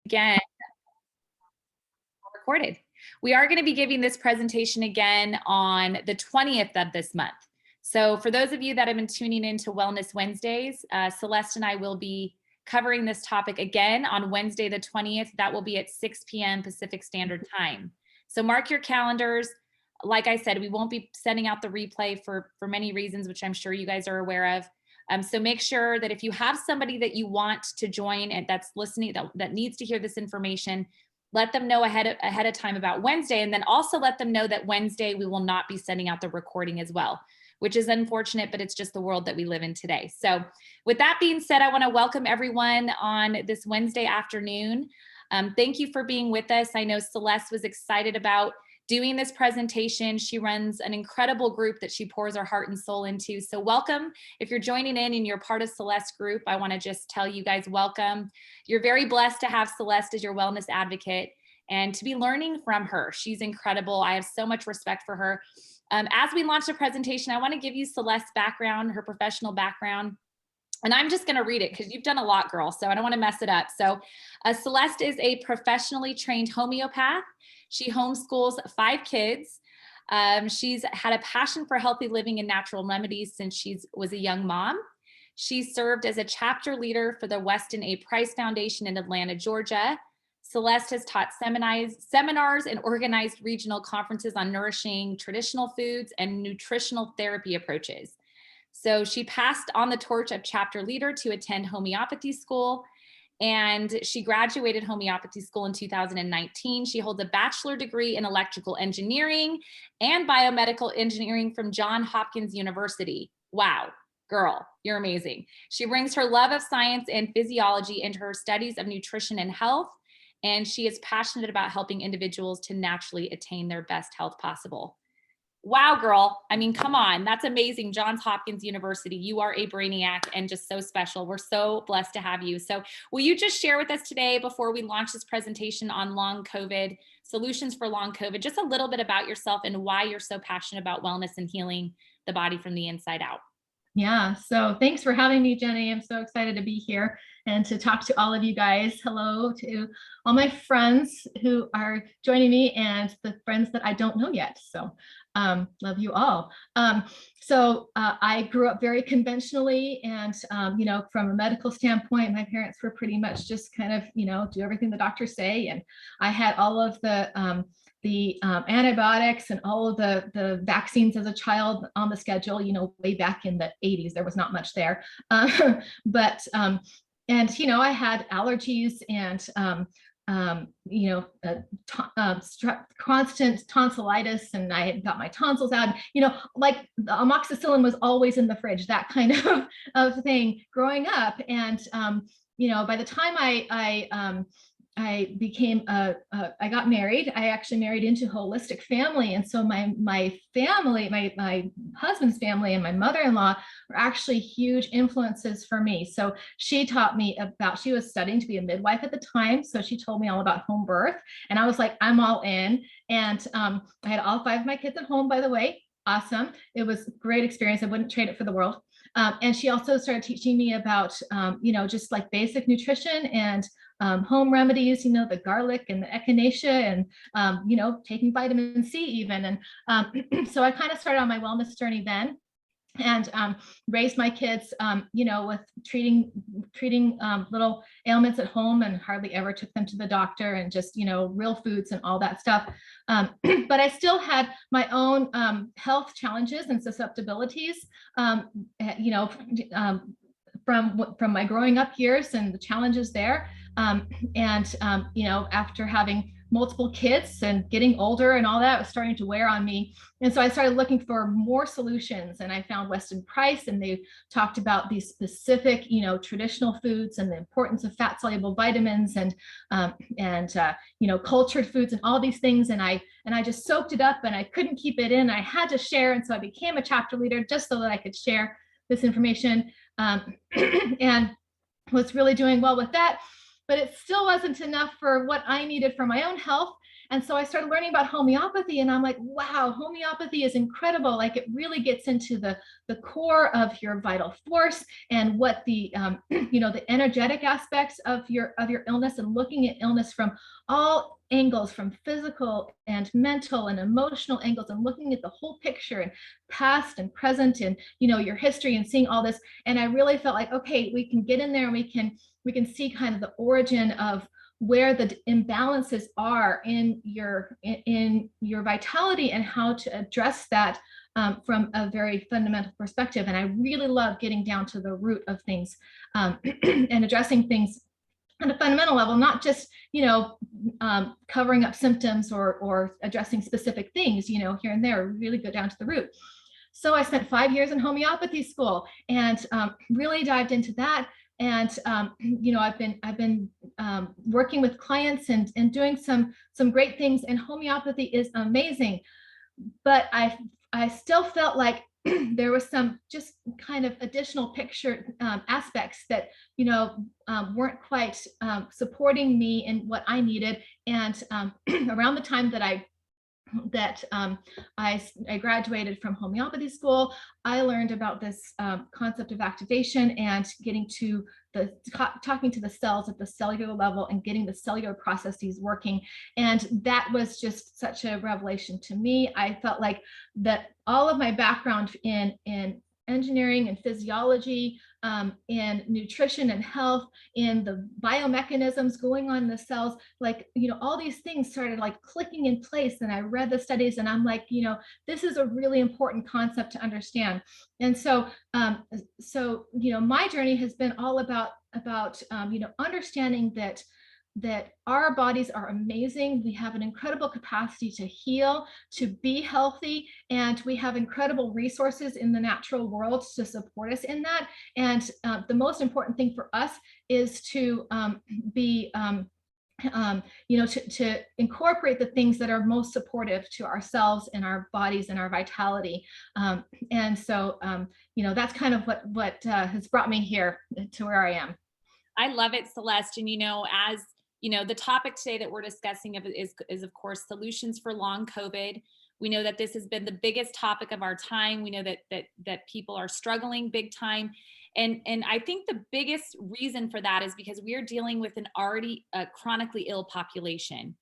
Again, recorded. We are going to be giving this presentation again on the 20th of this month. So for those of you that have been tuning into Wellness Wednesdays, Celeste and I will be covering this topic again on Wednesday the 20th. That will be at 6 p.m. Pacific Standard Time. So mark your calendars. Like I said, we won't be sending out the replay for many reasons, which I'm sure you guys are aware of. So make sure that if you have somebody that you want to join and that's listening, that needs to hear this information, let them know ahead of time about Wednesday, and then also let them know that Wednesday we will not be sending out the recording as well, which is unfortunate, but it's just the world that we live in today. So with that being said, I want to welcome everyone on this Wednesday afternoon. Thank you for being with us. I know Celeste was excited about doing this presentation. She runs an incredible group that she pours her heart and soul into. So welcome. If you're joining in and you're part of Celeste's group, I want to just tell you guys welcome. You're very blessed to have Celeste as your wellness advocate and to be learning from her. She's incredible. I have so much respect for her. As we launch the presentation, I want to give you Celeste's background, her professional background. And I'm just going to read it because you've done a lot, girl, so I don't want to mess it up. So Celeste is a professionally trained homeopath. She homeschools 5 kids. She's had a passion for healthy living and natural remedies since she was a young mom. She served as a chapter leader for the Weston A. Price Foundation in Atlanta, Georgia. Celeste has taught seminars and organized regional conferences on nourishing traditional foods and nutritional therapy approaches. So she passed on the torch of chapter leader to attend homeopathy school, and she graduated homeopathy school in 2019. She holds a bachelor degree in electrical engineering and biomedical engineering from Johns Hopkins University. Wow, girl, you're amazing. She brings her love of science and physiology into her studies of nutrition and health, and she is passionate about helping individuals to naturally attain their best health possible. Wow, girl. I mean, come on. That's amazing. Johns Hopkins University. You are a brainiac and just so special. We're so blessed to have you. So will you just share with us today, before we launch this presentation on long COVID, solutions for long COVID, just a little bit about yourself and why you're so passionate about wellness and healing the body from the inside out? Yeah, so thanks for having me, Jenny. I'm so excited to be here and to talk to all of you guys. Hello to all my friends who are joining me and the friends that I don't know yet. So love you all. I grew up very conventionally, and from a medical standpoint, my parents were pretty much just kind of, do everything the doctors say. And I had all of the antibiotics and all of the vaccines as a child on the schedule, way back in the 80s. There was not much there. I had allergies and constant tonsillitis, and I had got my tonsils out, like the amoxicillin was always in the fridge, that kind of thing growing up. And, by the time I became I got married. I actually married into holistic family. And so my family, my husband's family and my mother-in-law were actually huge influences for me. So she taught me she was studying to be a midwife at the time. So she told me all about home birth, and I was like, I'm all in. And I had all 5 of my kids at home, by the way. Awesome. It was a great experience. I wouldn't trade it for the world. And she also started teaching me about, just like basic nutrition and home remedies, the garlic and the echinacea and, taking vitamin C even. And so I kind of started on my wellness journey then, and raised my kids, with treating little ailments at home, and hardly ever took them to the doctor, and just, real foods and all that stuff. But I still had my own health challenges and susceptibilities, from my growing up years and the challenges there. After having multiple kids and getting older and all that was starting to wear on me. And so I started looking for more solutions, and I found Weston Price, and they talked about these specific, traditional foods and the importance of fat soluble vitamins and cultured foods and all these things. And I just soaked it up, and I couldn't keep it in. I had to share. And so I became a chapter leader just so that I could share this information, and was really doing well with that. But it still wasn't enough for what I needed for my own health. And so I started learning about homeopathy, and I'm like, wow, homeopathy is incredible. Like it really gets into the core of your vital force and what the the energetic aspects of your illness, and looking at illness from all angles, from physical and mental and emotional angles, and looking at the whole picture and past and present and your history, and seeing all this. And I really felt like, okay, we can get in there and we can see kind of the origin of where the imbalances are in your vitality, and how to address that from a very fundamental perspective. And I really love getting down to the root of things, and addressing things on a fundamental level, not just covering up symptoms or addressing specific things here and there. Really go down to the root. So I spent 5 years in homeopathy school, and really dived into that. And I've been working with clients and doing some great things. And homeopathy is amazing, but I still felt like there was some just kind of additional picture aspects that weren't quite supporting me in what I needed. And around the time that I graduated from homeopathy school, I learned about this concept of activation, and getting to talking to the cells at the cellular level, and getting the cellular processes working. And that was just such a revelation to me. I felt like that all of my background in engineering and physiology, in nutrition and health, in the biomechanisms going on in the cells, like all these things started like clicking in place. And I read the studies, and I'm like, this is a really important concept to understand. And so my journey has been all about understanding that our bodies are amazing. We have an incredible capacity to heal, to be healthy, and we have incredible resources in the natural world to support us in that. And the most important thing for us is to be to incorporate the things that are most supportive to ourselves and our bodies and our vitality. And so that's kind of what has brought me here to where I am. I love it, Celeste. And as the topic today that we're discussing is of course solutions for long COVID. We know that this has been the biggest topic of our time. We know that people are struggling big time. And I think the biggest reason for that is because we are dealing with an already chronically ill population.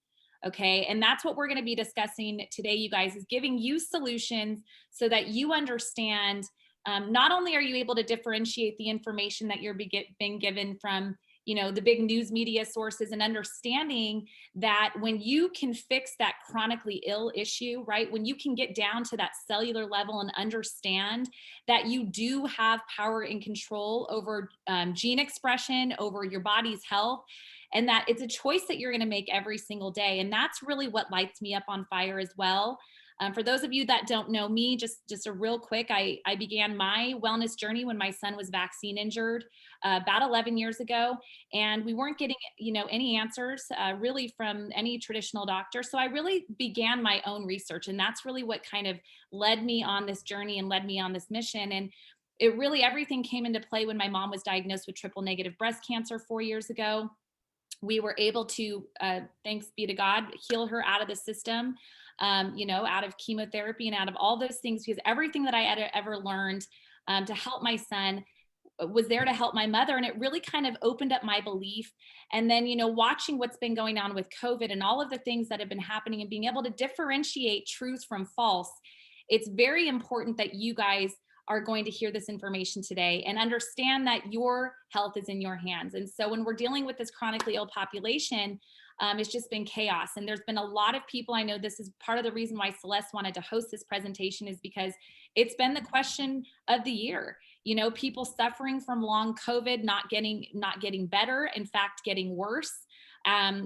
Okay. And that's what we're going to be discussing today, you guys, is giving you solutions so that you understand, not only are you able to differentiate the information that you're being given from the big news media sources, and understanding that when you can fix that chronically ill issue, right? When you can get down to that cellular level and understand that you do have power and control over gene expression, over your body's health, and that it's a choice that you're going to make every single day. And that's really what lights me up on fire as well. For those of you that don't know me, just a real quick, I began my wellness journey when my son was vaccine injured about 11 years ago, and we weren't getting any answers really from any traditional doctor. So I really began my own research, and that's really what kind of led me on this journey and led me on this mission. And it really, everything came into play when my mom was diagnosed with triple negative breast cancer 4 years ago. We were able to, thanks be to God, heal her out of the system. Out of chemotherapy and out of all those things, because everything that I had ever learned to help my son was there to help my mother. And it really kind of opened up my belief. And then, watching what's been going on with COVID and all of the things that have been happening, and being able to differentiate truth from false, it's very important that you guys are going to hear this information today and understand that your health is in your hands. And so when we're dealing with this chronically ill population, it's just been chaos. And there's been a lot of people, I know this is part of the reason why Celeste wanted to host this presentation, is because it's been the question of the year. People suffering from long COVID, not getting better, in fact, getting worse.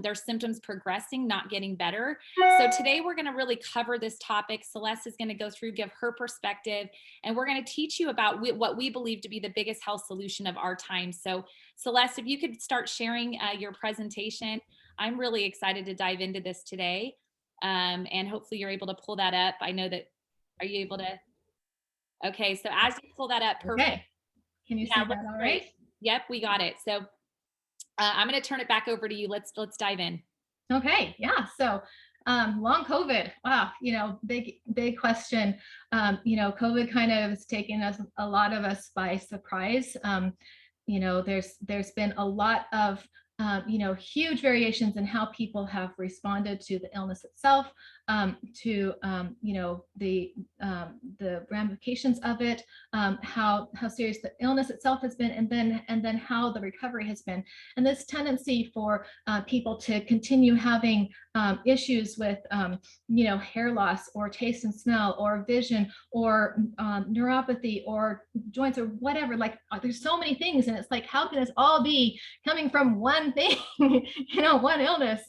Their symptoms progressing, not getting better. So today we're going to really cover this topic. Celeste is going to go through, give her perspective, and we're going to teach you about what we believe to be the biggest health solution of our time. So Celeste, if you could start sharing your presentation, I'm really excited to dive into this today. And hopefully you're able to pull that up. I know that, are you able to? Okay, so as you pull that up, perfect. Okay. Can you see that all right? Yep, we got it. So I'm going to turn it back over to you. Let's dive in. Okay, yeah. So Long COVID. Wow, big question. COVID kind of has taken a lot of us by surprise. There's been a lot of huge variations in how people have responded to the illness itself, to the ramifications of it, how serious the illness itself has been, and then how the recovery has been, and this tendency for people to continue having issues with hair loss or taste and smell or vision or neuropathy or joints or whatever. Like there's so many things, and it's like, how can this all be coming from one thing, one illness?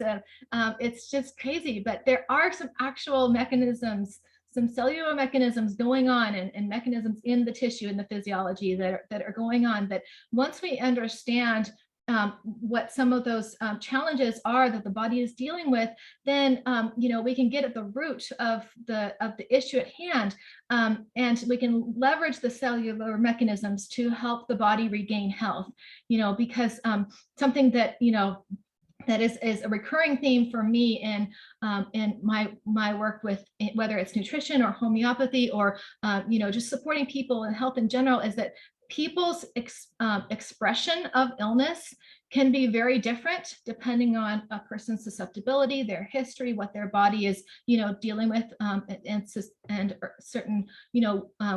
It's just crazy. But there are some actual mechanisms, some cellular mechanisms going on, and mechanisms in the tissue and the physiology that are going on, that once we understand what some of those challenges are that the body is dealing with, then we can get at the root of the issue at hand, and we can leverage the cellular mechanisms to help the body regain health. Because something that that is a recurring theme for me in my work with, whether it's nutrition or homeopathy or just supporting people and health in general, is that people's expression of illness can be very different depending on a person's susceptibility, their history, what their body is dealing with, and certain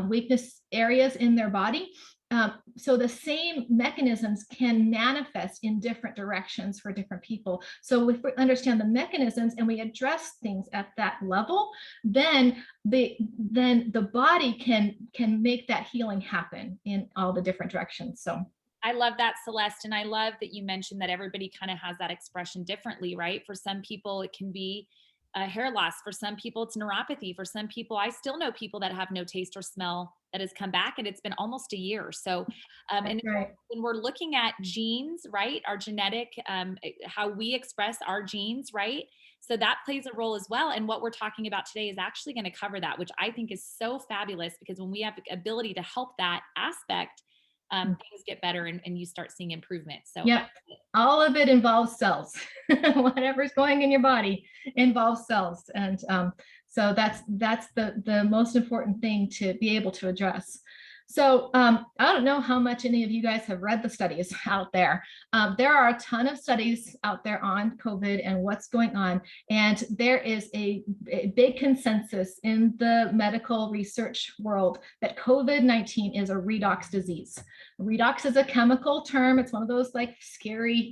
weakness areas in their body. So the same mechanisms can manifest in different directions for different people. So if we understand the mechanisms and we address things at that level, then the body can make that healing happen in all the different directions. So I love that, Celeste. And I love that you mentioned that everybody kind of has that expression differently, right? For some people, it can be hair loss. For some people, it's neuropathy. For some people, I still know people that have no taste or smell that has come back, and it's been almost a year. So, and right. when we're looking at genes, right, our genetic, how we express our genes, right? So that plays a role as well. And what we're talking about today is actually going to cover that, which I think is so fabulous, because when we have the ability to help that aspect, things get better, and you start seeing improvement. So yeah, all of it involves cells. Whatever's going in your body involves cells, and so that's the most important thing to be able to address. So I don't know how much any of you guys have read the studies out there. There are a ton of studies out there on COVID and what's going on. And there is a big consensus in the medical research world that COVID-19 is a redox disease. Redox is a chemical term. It's one of those like scary,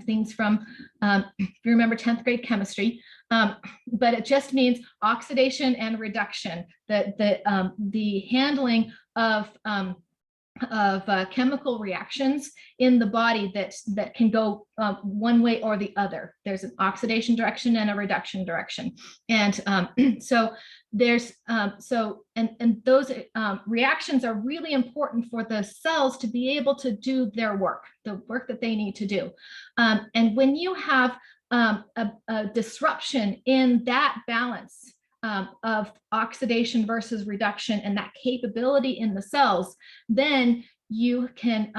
things from, if you remember 10th grade chemistry. But it just means oxidation and reduction, the handling of chemical reactions in the body that can go one way or the other. There's an oxidation direction and a reduction direction, and so there's and those reactions are really important for the cells to be able to do their work, the work that they need to do, and when you have a disruption in that balance of oxidation versus reduction and that capability in the cells, then you can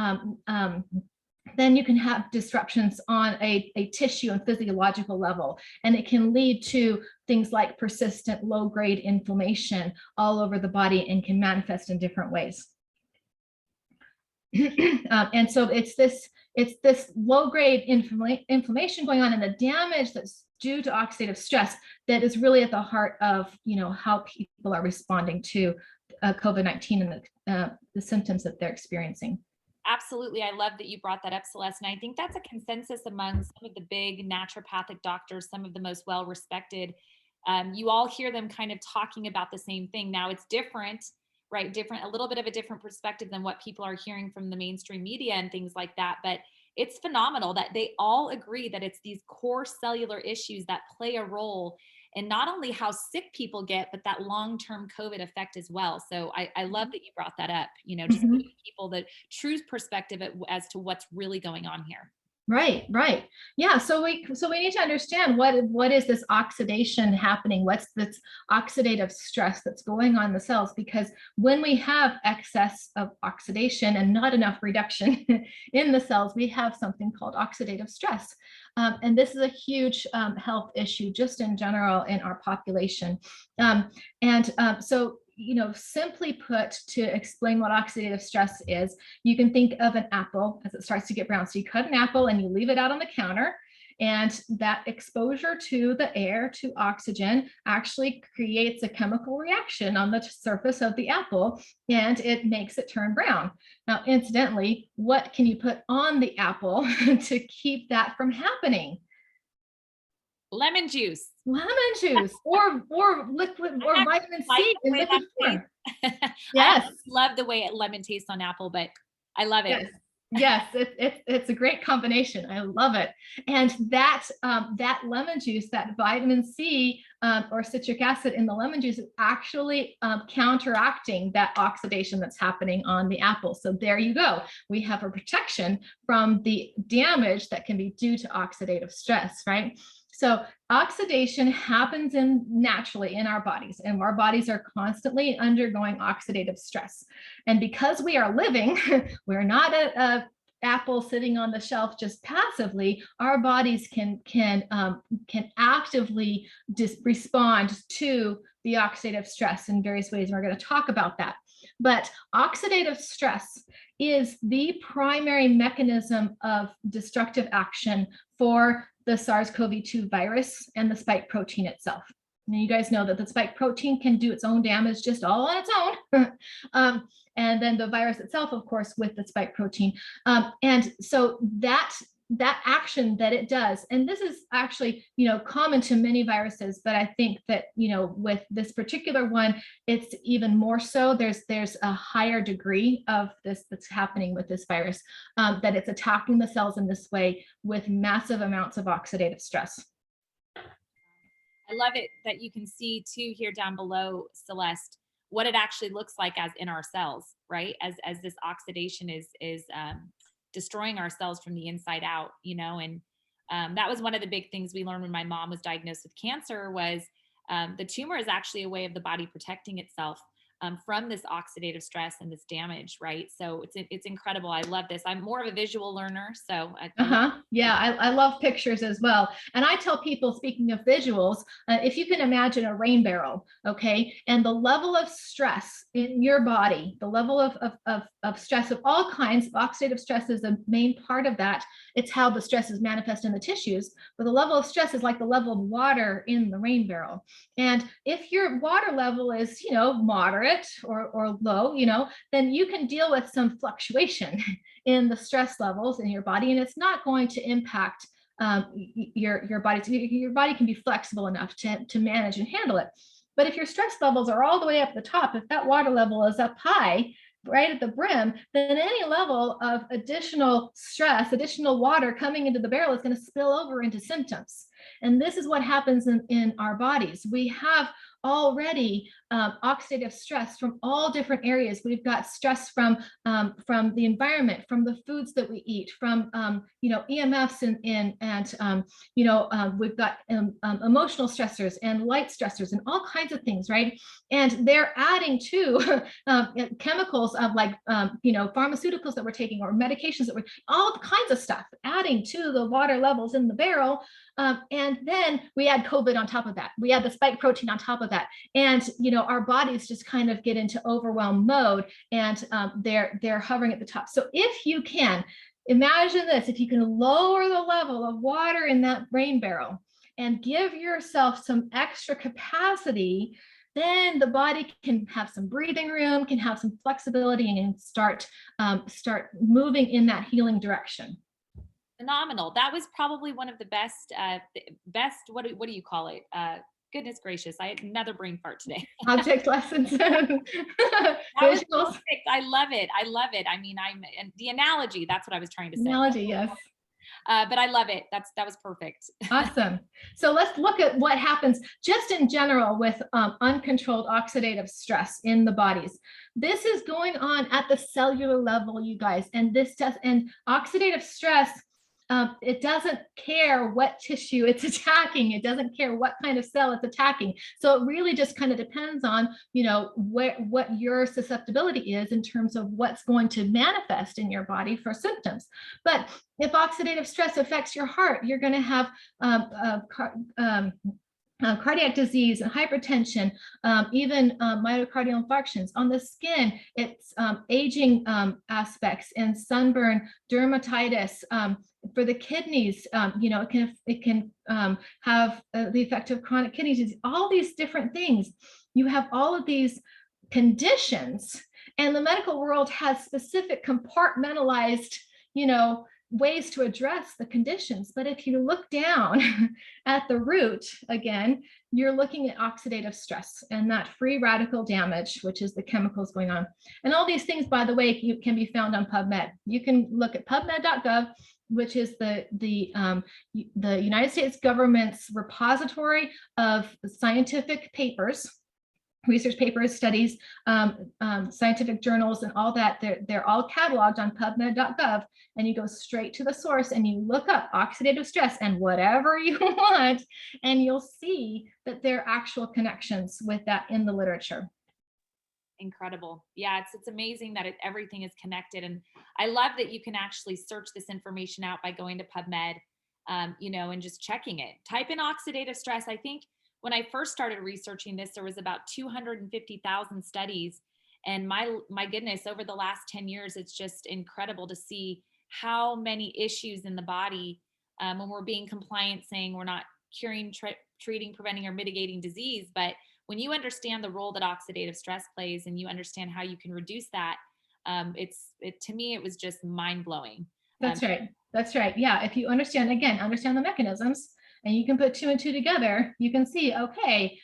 have disruptions on a tissue and physiological level, and it can lead to things like persistent low-grade inflammation all over the body and can manifest in different ways. And so it's this low-grade inflammation going on, and the damage that's due to oxidative stress that is really at the heart of how people are responding to COVID-19 and the symptoms that they're experiencing. Absolutely. I love that you brought that up, Celeste. And I think that's a consensus among some of the big naturopathic doctors, some of the most well-respected. You all hear them kind of talking about the same thing. Now it's different, right? A little bit of a different perspective than what people are hearing from the mainstream media and things like that. But it's phenomenal that they all agree that it's these core cellular issues that play a role in not only how sick people get, but that long-term COVID effect as well. So I love that you brought that up, just giving people the true perspective as to what's really going on here. Right, right. Yeah, so we need to understand what is this oxidation happening? What's this oxidative stress that's going on in the cells? Because when we have excess of oxidation and not enough reduction in the cells, we have something called oxidative stress. And this is a huge health issue just in general in our population. So simply put, to explain what oxidative stress is, you can think of an apple as it starts to get brown. So you cut an apple and you leave it out on the counter, and that exposure to the air, to oxygen, actually creates a chemical reaction on the surface of the apple, and it makes it turn brown. Now, incidentally, what can you put on the apple to keep that from happening? Lemon juice. Lemon juice or liquid or vitamin C in liquid form. I Yes. love the way lemon tastes on apple, but I love it. Yes. Yes, it's a great combination. I love it. And that lemon juice, that vitamin C or citric acid in the lemon juice, is actually counteracting that oxidation that's happening on the apple. So there you go. We have a protection from the damage that can be due to oxidative stress, right? So oxidation happens naturally in our bodies, and our bodies are constantly undergoing oxidative stress. And because we are living, we're not a apple sitting on the shelf just passively. Our bodies can actively respond to the oxidative stress in various ways, and we're going to talk about that. But oxidative stress is the primary mechanism of destructive action for the SARS-CoV-2 virus and the spike protein itself. And you guys know that the spike protein can do its own damage just all on its own. And then the virus itself, of course, with the spike protein. And so that action that it does, and this is actually, common to many viruses, but I think that, with this particular one, it's even more so. There's a higher degree of this that's happening with this virus, that it's attacking the cells in this way with massive amounts of oxidative stress. I love it that you can see too here down below, Celeste, what it actually looks like as in our cells, right? As this oxidation is destroying our cells from the inside out, and that was one of the big things we learned when my mom was diagnosed with cancer was the tumor is actually a way of the body protecting itself from this oxidative stress and this damage, right? So it's incredible. I love this. I'm more of a visual learner, so Yeah, I love pictures as well. And I tell people, speaking of visuals, if you can imagine a rain barrel, okay, and the level of stress in your body, the level of stress of all kinds, oxidative stress is a main part of that. It's how the stress is manifest in the tissues, but the level of stress is like the level of water in the rain barrel. And if your water level is, moderate or low, then you can deal with some fluctuation in the stress levels in your body, and it's not going to impact your body. Your body can be flexible enough to manage and handle it. But if your stress levels are all the way up the top, if that water level is up high, right at the brim, then any level of additional stress, additional water coming into the barrel is going to spill over into symptoms. And this is what happens in our bodies. We have already oxidative stress from all different areas. We've got stress from the environment, from the foods that we eat, from EMFs and we've got emotional stressors and light stressors and all kinds of things, right? And they're adding to chemicals of pharmaceuticals that we're taking or medications that we're all kinds of stuff, adding to the water levels in the barrel. And then we add COVID on top of that. We add the spike protein on top of that. And, our bodies just kind of get into overwhelm mode, and they're hovering at the top. So if you can imagine this, if you can lower the level of water in that rain barrel and give yourself some extra capacity, then the body can have some breathing room, can have some flexibility, and start moving in that healing direction. Phenomenal. That was probably one of the best, what do you call it? Goodness gracious, I had another brain fart today. Object lessons. That was perfect. I love it. I mean, and the analogy, that's what I was trying to say. Analogy, yes. But I love it. That was perfect. Awesome. So let's look at what happens just in general with uncontrolled oxidative stress in the bodies. This is going on at the cellular level, you guys, and oxidative stress it doesn't care what tissue it's attacking. It doesn't care what kind of cell it's attacking. So it really just kind of depends on, what your susceptibility is in terms of what's going to manifest in your body for symptoms. But if oxidative stress affects your heart, you're going to have cardiac disease and hypertension, even myocardial infarctions. On the skin, it's aging aspects and sunburn, dermatitis. For the kidneys, it can have the effect of chronic kidney disease. All these different things. You have all of these conditions, and the medical world has specific compartmentalized, ways to address the conditions. But if you look down at the root, again, you're looking at oxidative stress and that free radical damage, which is the chemicals going on. And all these things, by the way, can be found on PubMed. You can look at pubmed.gov, which is the United States government's repository of scientific papers, research papers, studies, scientific journals, and all that. They're all cataloged on pubmed.gov, and you go straight to the source and you look up oxidative stress and whatever you want, and you'll see that there are actual connections with that in the literature. Incredible. Yeah, it's amazing that everything is connected. And I love that you can actually search this information out by going to PubMed, and just checking it. Type in oxidative stress. I think when I first started researching this, there was about 250,000 studies. And my goodness, over the last 10 years, it's just incredible to see how many issues in the body, when we're being compliant, saying we're not curing, treating, preventing, or mitigating disease. But when you understand the role that oxidative stress plays and you understand how you can reduce that, to me, it was just mind blowing. That's right. That's right. Yeah. If you understand the mechanisms, and you can put two and two together, you can see, okay,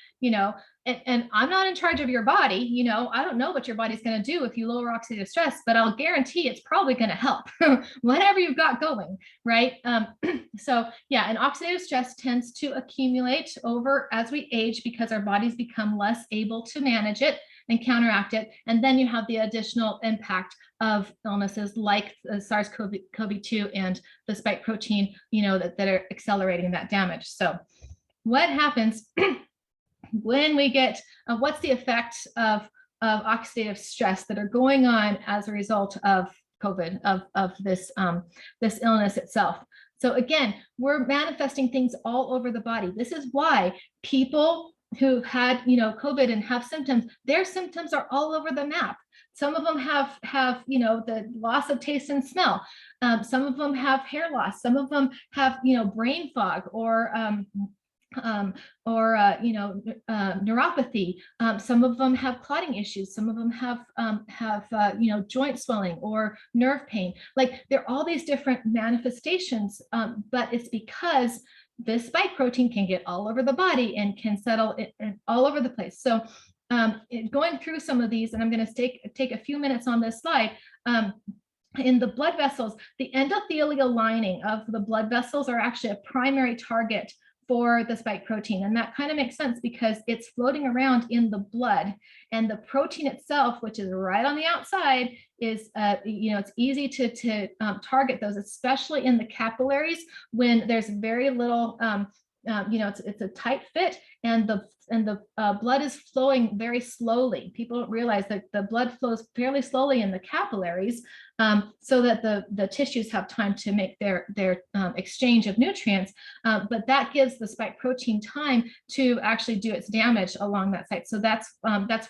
and I'm not in charge of your body. I don't know what your body's going to do if you lower oxidative stress, but I'll guarantee it's probably going to help whatever you've got going, right? So yeah, and oxidative stress tends to accumulate over as we age because our bodies become less able to manage it and counteract it. And then you have the additional impact of illnesses like SARS-CoV-2 and the spike protein, that are accelerating that damage. So what happens when we get, what's the effect of oxidative stress that are going on as a result of COVID, of this illness itself? So again, we're manifesting things all over the body. This is why people who had, COVID and have symptoms, their symptoms are all over the map. Some of them have the loss of taste and smell. Some of them have hair loss. Some of them have, brain fog or neuropathy. Some of them have clotting issues. Some of them have joint swelling or nerve pain. Like there are all these different manifestations, but it's because this spike protein can get all over the body and can settle all over the place. So going through some of these, and I'm going to take a few minutes on this slide. In the blood vessels, the endothelial lining of the blood vessels are actually a primary target for the spike protein. And that kind of makes sense because it's floating around in the blood, and the protein itself, which is right on the outside, is, it's easy to target those, especially in the capillaries when there's very little, it's a tight fit, and the blood is flowing very slowly. People don't realize that the blood flows fairly slowly in the capillaries, so that the tissues have time to make their exchange of nutrients. But that gives the spike protein time to actually do its damage along that site. So that's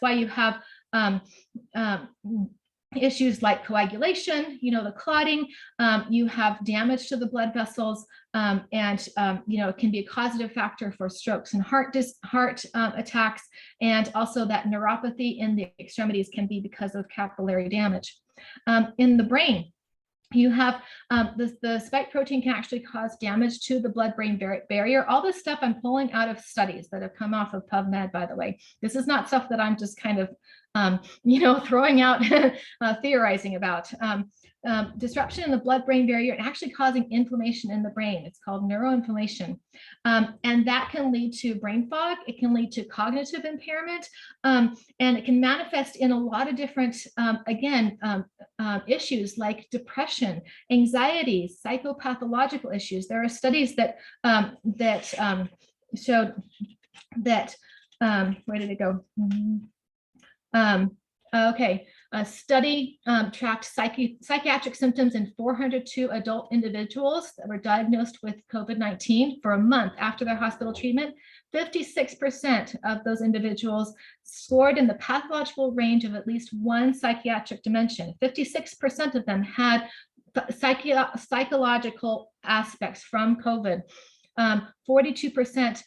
why you have issues like coagulation, the clotting, you have damage to the blood vessels, and it can be a causative factor for strokes and heart attacks, and also that neuropathy in the extremities can be because of capillary damage. In the brain, you have the spike protein can actually cause damage to the blood-brain barrier. All this stuff I'm pulling out of studies that have come off of PubMed, by the way. This is not stuff that I'm just kind of throwing out, theorizing about. Disruption in the blood-brain barrier and actually causing inflammation in the brain. It's called neuroinflammation. And that can lead to brain fog. It can lead to cognitive impairment. And it can manifest in a lot of different, issues like depression, anxiety, psychopathological issues. There are studies that showed that, where did it go? Okay, a study tracked psychiatric symptoms in 402 adult individuals that were diagnosed with COVID-19 for a month after their hospital treatment. 56% of those individuals scored in the pathological range of at least one psychiatric dimension. 56% of them had psychological aspects from COVID. 42%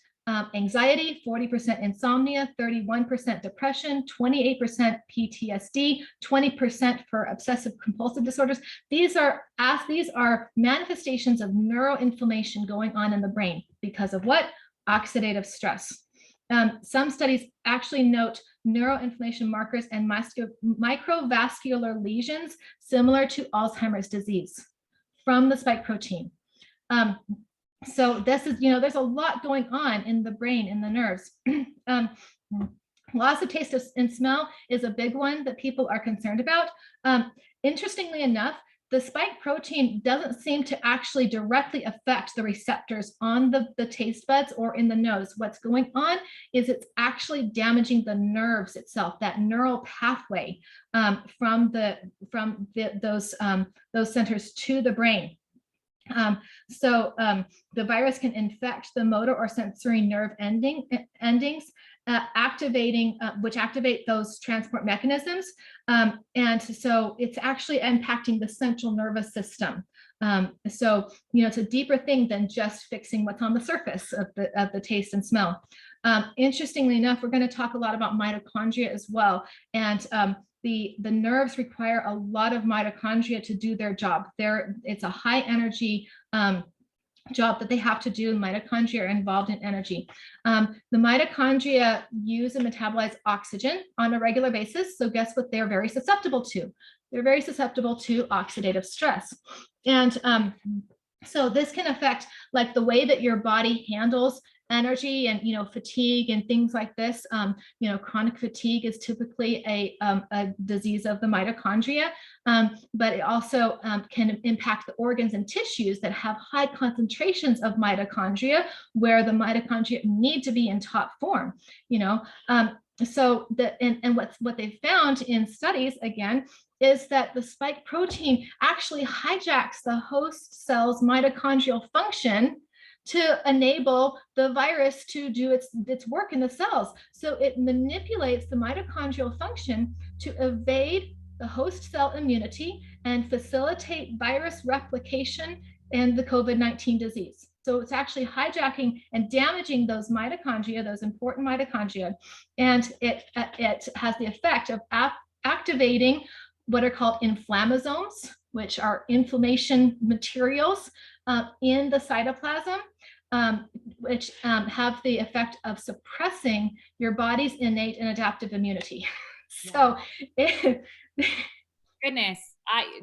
anxiety, 40% insomnia, 31% depression, 28% PTSD, 20% for obsessive compulsive disorders. These are manifestations of neuroinflammation going on in the brain because of what? Oxidative stress. Some studies actually note neuroinflammation markers and microvascular lesions similar to Alzheimer's disease from the spike protein. So this is, there's a lot going on in the brain, in the nerves. Loss of taste and smell is a big one that people are concerned about. Interestingly enough, the spike protein doesn't seem to actually directly affect the receptors on the taste buds or in the nose. What's going on is it's actually damaging the nerves itself, that neural pathway from those centers to the brain. The virus can infect the motor or sensory nerve endings, which activate those transport mechanisms. And so it's actually impacting the central nervous system. It's a deeper thing than just fixing what's on the surface of the taste and smell. Interestingly enough, we're going to talk a lot about mitochondria as well. And the nerves require a lot of mitochondria to do their job. It's a high energy job that they have to do. Mitochondria are involved in energy. The mitochondria use and metabolize oxygen on a regular basis. So guess what they're very susceptible to? They're very susceptible to oxidative stress. And so this can affect like the way that your body handles energy and fatigue and things like this. Chronic fatigue is typically a disease of the mitochondria, but it also can impact the organs and tissues that have high concentrations of mitochondria, where the mitochondria need to be in top form. What they've found in studies again is that the spike protein actually hijacks the host cell's mitochondrial function to enable the virus to do its work in the cells. So it manipulates the mitochondrial function to evade the host cell immunity and facilitate virus replication in the COVID-19 disease. So it's actually hijacking and damaging those mitochondria, those important mitochondria, and it has the effect of activating what are called inflammasomes, which are inflammation materials in the cytoplasm, which have the effect of suppressing your body's innate and adaptive immunity. So, goodness,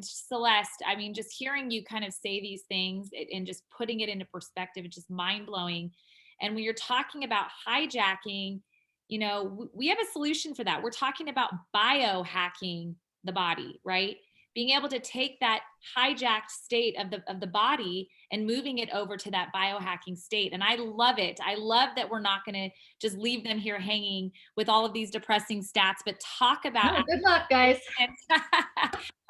Celeste, I mean, just hearing you kind of say these things and just putting it into perspective, it's just mind blowing. And when you're talking about hijacking, we have a solution for that. We're talking about biohacking the body, right? Being able to take that hijacked state of the body and moving it over to that biohacking state. And I love it. I love that we're not going to just leave them here hanging with all of these depressing stats, but talk about. Oh, good luck, guys.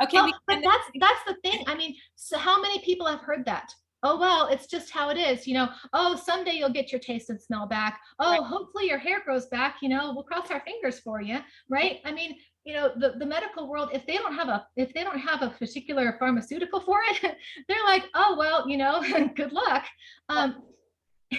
Okay. Well, but that's the thing. I mean, so how many people have heard that? Oh, well, it's just how it is, oh, someday you'll get your taste and smell back. Oh, right. Hopefully your hair grows back, we'll cross our fingers for you. Right. I mean, the medical world, if they don't have a particular pharmaceutical for it, they're like, oh, well, good luck.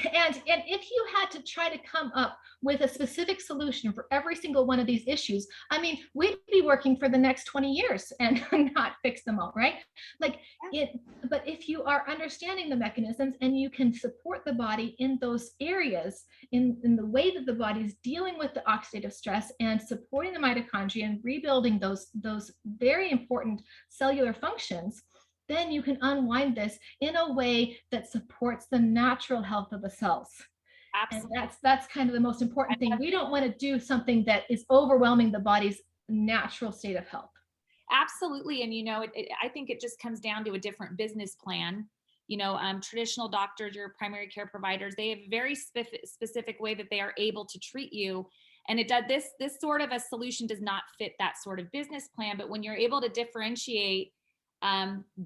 And if you had to try to come up with a specific solution for every single one of these issues, I mean, we'd be working for the next 20 years and not fix them all, right? Like it, but if you are understanding the mechanisms and you can support the body in those areas, in the way that the body is dealing with the oxidative stress and supporting the mitochondria and rebuilding those very important cellular functions, then you can unwind this in a way that supports the natural health of the cells. Absolutely. And that's kind of the most important thing. We don't want to do something that is overwhelming the body's natural state of health. Absolutely. And, I think it just comes down to a different business plan. Traditional doctors, your primary care providers, they have a very specific way that they are able to treat you. And it does this sort of a solution does not fit that sort of business plan. But when you're able to differentiate,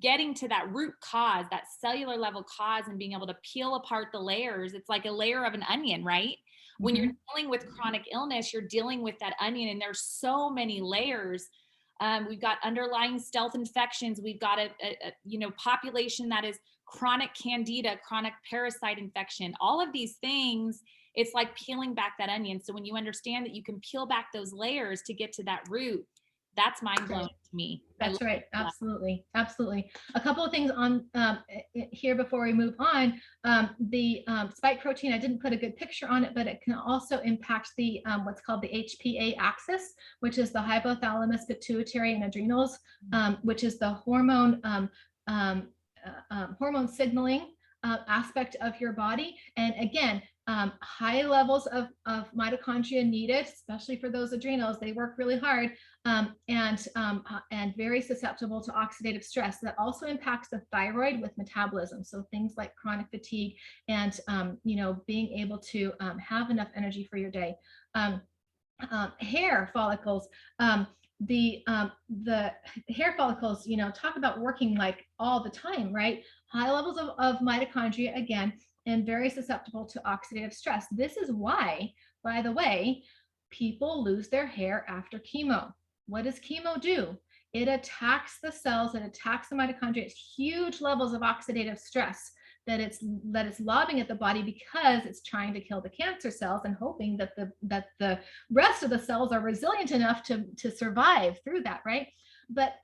getting to that root cause, that cellular level cause, and being able to peel apart the layers, it's like a layer of an onion, right? When you're dealing with chronic illness, you're dealing with that onion, and there's so many layers. We've got underlying stealth infections. We've got a population that is chronic candida, chronic parasite infection. All of these things, it's like peeling back that onion. So when you understand that you can peel back those layers to get to that root, that's mind blowing to me. That's right. Absolutely. Absolutely. A couple of things on here before we move on. The spike protein, I didn't put a good picture on it, but it can also impact the what's called the HPA axis, which is the hypothalamus, pituitary, and adrenals, which is the hormone hormone signaling aspect of your body. And again, high levels of mitochondria needed, especially for those adrenals. They work really hard, and very susceptible to oxidative stress. That also impacts the thyroid with metabolism. So things like chronic fatigue and being able to have enough energy for your day. Hair follicles. The hair follicles, talk about working like all the time, right? High levels of mitochondria, again, and very susceptible to oxidative stress. This is why, by the way, people lose their hair after chemo. What does chemo do? It attacks the cells, it attacks the mitochondria. It's huge levels of oxidative stress that it's lobbing at the body because it's trying to kill the cancer cells and hoping that the rest of the cells are resilient enough to survive through that, right? But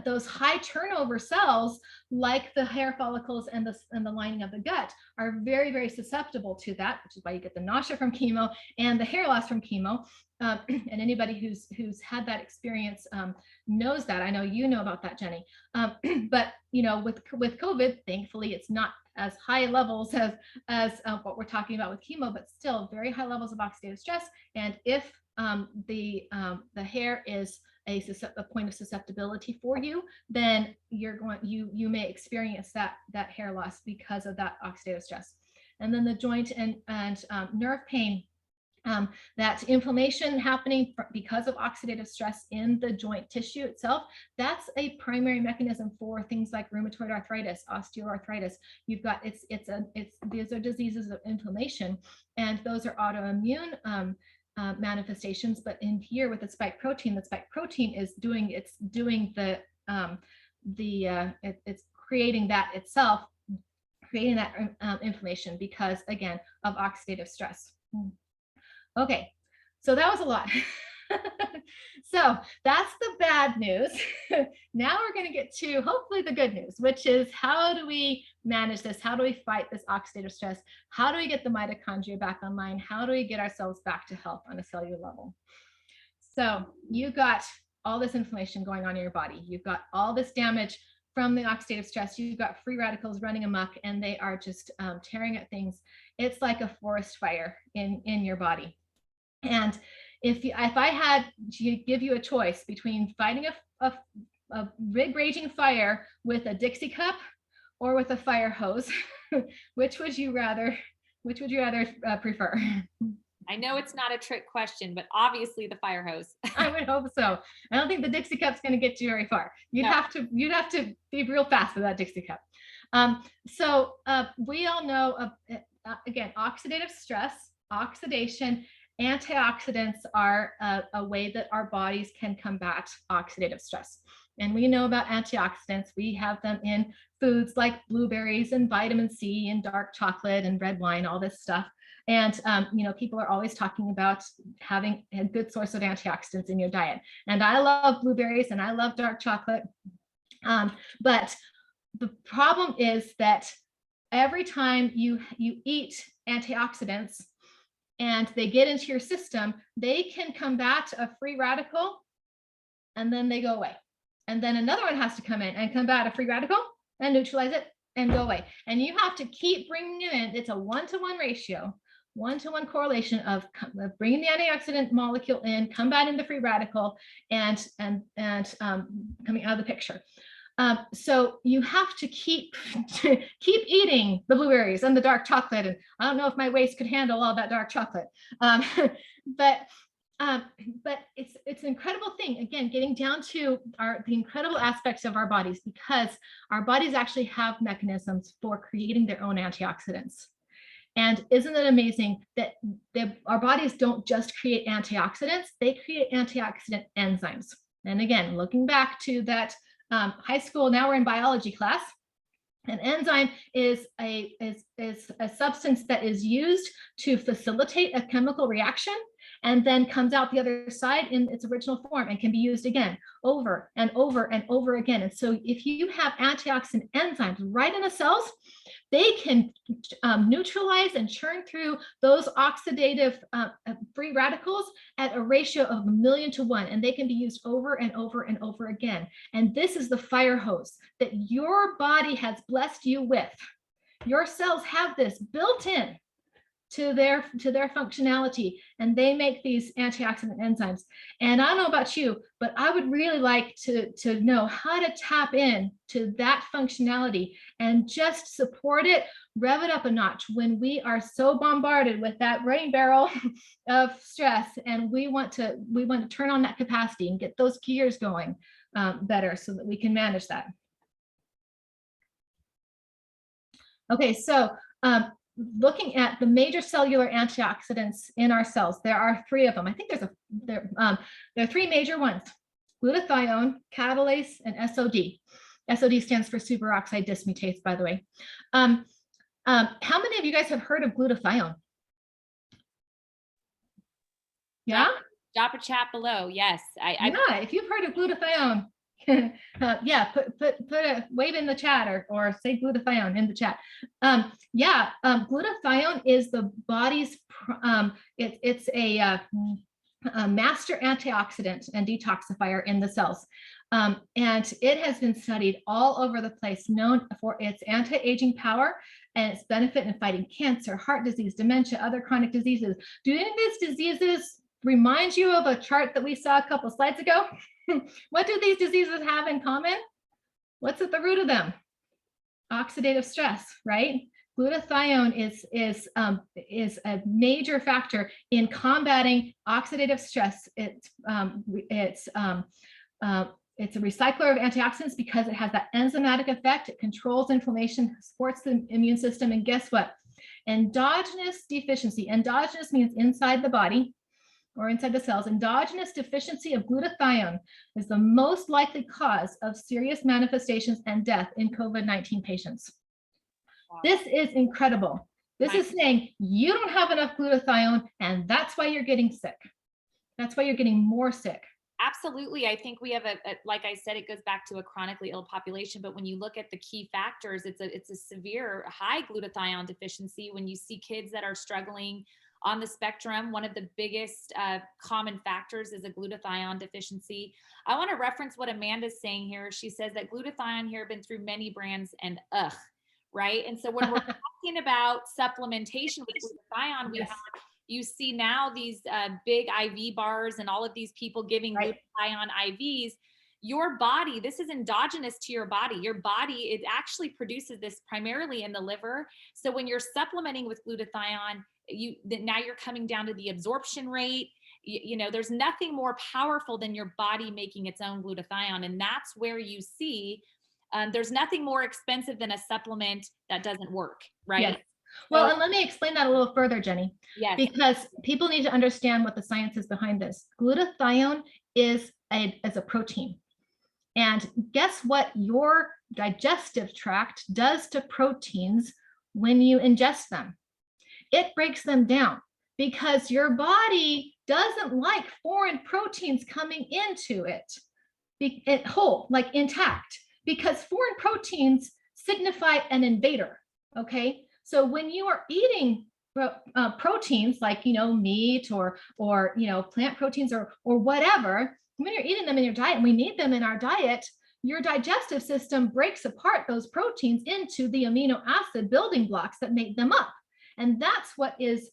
those high turnover cells, like the hair follicles and the lining of the gut, are very, very susceptible to that, which is why you get the nausea from chemo and the hair loss from chemo. And anybody who's had that experience knows that. I know you know about that, Jenny. But with COVID, thankfully, it's not as high levels as what we're talking about with chemo, but still very high levels of oxidative stress. And if the hair is a point of susceptibility for you, then you may experience that hair loss because of that oxidative stress. And then the joint and nerve pain. That inflammation happening because of oxidative stress in the joint tissue itself, that's a primary mechanism for things like rheumatoid arthritis, osteoarthritis. You've got these are diseases of inflammation, and those are autoimmune manifestations. But in here with the spike protein is it's creating that itself, creating that inflammation because, again, of oxidative stress. Okay, so that was a lot. So that's the bad news. Now we're going to get to hopefully the good news, which is how do we manage this? How do we fight this oxidative stress? How do we get the mitochondria back online? How do we get ourselves back to health on a cellular level? So you got all this inflammation going on in your body. You've got all this damage from the oxidative stress. You've got free radicals running amok, and they are just tearing at things. It's like a forest fire in your body. And if I had to give you a choice between fighting a big raging fire with a Dixie cup or with a fire hose, which would you rather prefer? I know it's not a trick question, but obviously the fire hose. I would hope so. I don't think the Dixie cup's going to get you very far. You'd have to be real fast with that Dixie cup. So we all know, again, oxidative stress, oxidation. Antioxidants are a way that our bodies can combat oxidative stress. And we know about antioxidants. We have them in foods like blueberries and vitamin C and dark chocolate and red wine, all this stuff. And, people are always talking about having a good source of antioxidants in your diet. And I love blueberries and I love dark chocolate. But the problem is that every time you eat antioxidants and they get into your system, they can combat a free radical and then they go away. And then another one has to come in and combat a free radical and neutralize it and go away. And you have to keep bringing it in. It's a 1-to-1 ratio, 1-to-1 correlation of bringing the antioxidant molecule in, combating the free radical, and coming out of the picture. So you have to keep eating the blueberries and the dark chocolate. And I don't know if my waist could handle all that dark chocolate, but it's an incredible thing. Again, getting down to the incredible aspects of our bodies, because our bodies actually have mechanisms for creating their own antioxidants. And isn't it amazing that our bodies don't just create antioxidants, they create antioxidant enzymes. And again, looking back to that high school, now we're in biology class. An enzyme is a substance that is used to facilitate a chemical reaction and then comes out the other side in its original form and can be used again over and over and over again. And so if you have antioxidant enzymes right in the cells, they can neutralize and churn through those oxidative free radicals at a ratio of 1,000,000 to 1, and they can be used over and over and over again. And this is the fire hose that your body has blessed you with. Your cells have this built in to their functionality, and they make these antioxidant enzymes. And I don't know about you, but I would really like to know how to tap in to that functionality and just support it, rev it up a notch when we are so bombarded with that running barrel of stress, and we want to turn on that capacity and get those gears going better so that we can manage that. Okay, so looking at the major cellular antioxidants in our cells, there are 3 of them. I think there are 3 major ones: glutathione, catalase, and SOD. SOD stands for superoxide dismutase, by the way. How many of you guys have heard of glutathione? Yeah? Drop a chat below. Yes. Yeah, if you've heard of glutathione, yeah, put a wave in the chat or say glutathione in the chat. Glutathione is the body's it's a master antioxidant and detoxifier in the cells. And it has been studied all over the place, known for its anti-aging power and its benefit in fighting cancer, heart disease, dementia, other chronic diseases. Do any of these diseases remind you of a chart that we saw a couple slides ago? What do these diseases have in common? What's at the root of them? Oxidative stress, right? Glutathione is a major factor in combating oxidative stress. It's a recycler of antioxidants because it has that enzymatic effect. It controls inflammation, supports the immune system, and guess what? Endogenous deficiency. Endogenous means inside the body or inside the cells. Endogenous deficiency of glutathione is the most likely cause of serious manifestations and death in COVID-19 patients. Wow. This is incredible. This is saying you don't have enough glutathione, and that's why you're getting sick. That's why you're getting more sick. Absolutely. I think we have like I said, it goes back to a chronically ill population, but when you look at the key factors, it's a severe high glutathione deficiency. When you see kids that are struggling on the spectrum, one of the biggest common factors is a glutathione deficiency. I want to reference what Amanda's saying here. She says that glutathione here been through many brands and right? And so when we're talking about supplementation with glutathione, we have, you see now these big IV bars and all of these people giving glutathione IVs. Your body, this is endogenous to your body. Your body, it actually produces this primarily in the liver. So when you're supplementing with glutathione, now you're coming down to the absorption rate. You know, there's nothing more powerful than your body making its own glutathione. And that's where you see there's nothing more expensive than a supplement that doesn't work, right? Yes. Well, and let me explain that a little further, Jenny. Yes. Because people need to understand what the science is behind this. Glutathione is a protein. And guess what your digestive tract does to proteins when you ingest them? It breaks them down, because your body doesn't like foreign proteins coming into it whole, like intact, because foreign proteins signify an invader. Okay, so when you are eating proteins like meat or plant proteins or whatever, when you're eating them in your diet, and we need them in our diet, your digestive system breaks apart those proteins into the amino acid building blocks that make them up, and that's what is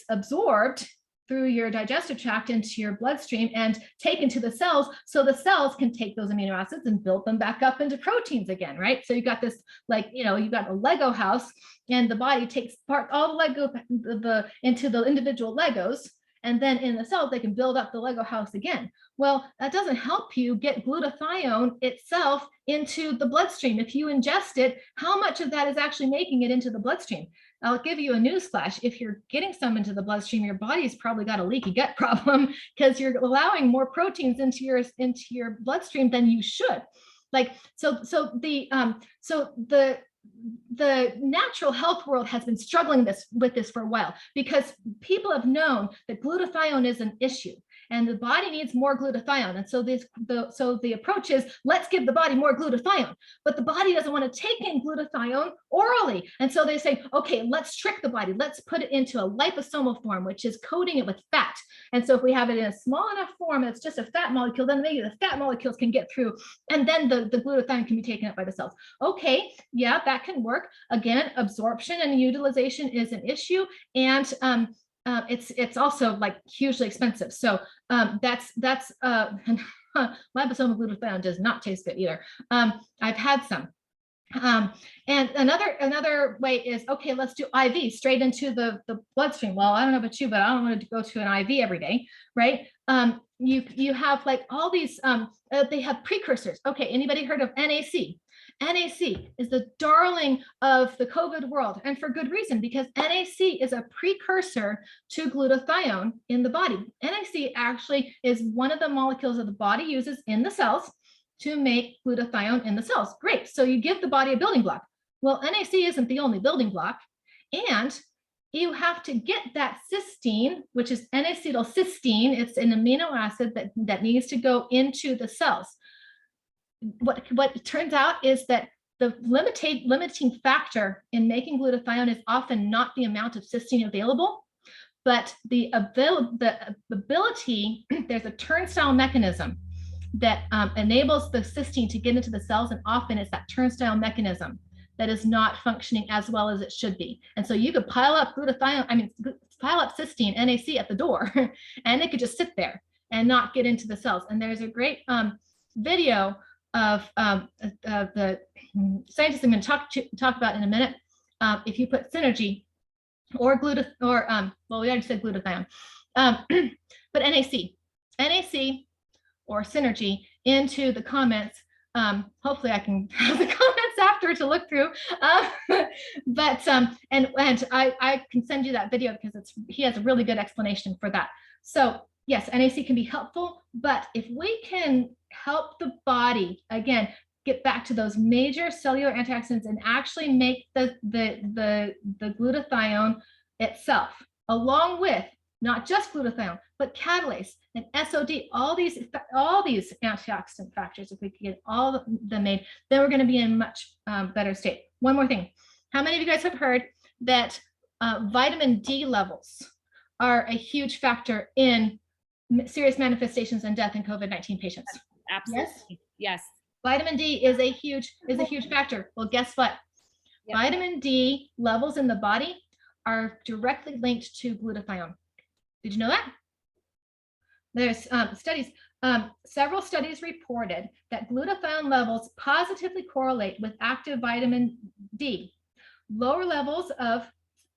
absorbed through your digestive tract into your bloodstream and taken to the cells, so the cells can take those amino acids and build them back up into proteins again, right? So you got this, like, you've got a Lego house, and the body takes apart all the Lego into the individual Legos, and then in the cells they can build up the Lego house again. Well, that doesn't help you get glutathione itself into the bloodstream. If you ingest it, how much of that is actually making it into the bloodstream? I'll give you a newsflash. If you're getting some into the bloodstream, your body's probably got a leaky gut problem, because you're allowing more proteins into your bloodstream than you should. Like, so the natural health world has been struggling with this for a while, because people have known that glutathione is an issue, and the body needs more glutathione. And so the approach is, let's give the body more glutathione, but the body doesn't want to take in glutathione orally. And so they say, okay, let's trick the body. Let's put it into a liposomal form, which is coating it with fat. And so if we have it in a small enough form, it's just a fat molecule, then maybe the fat molecules can get through, and then the glutathione can be taken up by the cells. Okay, yeah, that can work. Again, absorption and utilization is an issue, and it's also like hugely expensive. So that's liposomal glutathione does not taste good either. I've had some. And another way is, okay, let's do IV straight into the bloodstream. Well, I don't know about you, but I don't want to go to an IV every day, right? You have like all these, they have precursors. Okay, anybody heard of NAC? NAC is the darling of the COVID world, and for good reason, because NAC is a precursor to glutathione in the body. NAC actually is one of the molecules that the body uses in the cells to make glutathione in the cells. Great, so you give the body a building block. Well, NAC isn't the only building block, and you have to get that cysteine, which is N-acetylcysteine. It's an amino acid that needs to go into the cells. What it turns out is that the limiting factor in making glutathione is often not the amount of cysteine available, but the ability, there's a turnstile mechanism that enables the cysteine to get into the cells, and often it's that turnstile mechanism that is not functioning as well as it should be. And so you could pile up pile up cysteine, NAC, at the door, and it could just sit there and not get into the cells. And there's a great video of the scientists I'm going to talk about in a minute. If you put synergy or well, we already said glutathione, but NAC or synergy into the comments. Hopefully I can have the comments after to look through, but and I can send you that video, because he has a really good explanation for that. So yes, NAC can be helpful, but if we can help the body, again, get back to those major cellular antioxidants and actually make the glutathione itself, along with not just glutathione, but catalase and SOD, all these antioxidant factors, if we could get all of them made, then we're going to be in much better state. One more thing. How many of you guys have heard that vitamin D levels are a huge factor in serious manifestations and death in COVID-19 patients? Absolutely. Yes. Vitamin D is a huge factor. Well, guess what? Yep. Vitamin D levels in the body are directly linked to glutathione. Did you know that? There's studies, several studies reported that glutathione levels positively correlate with active vitamin D. Lower levels of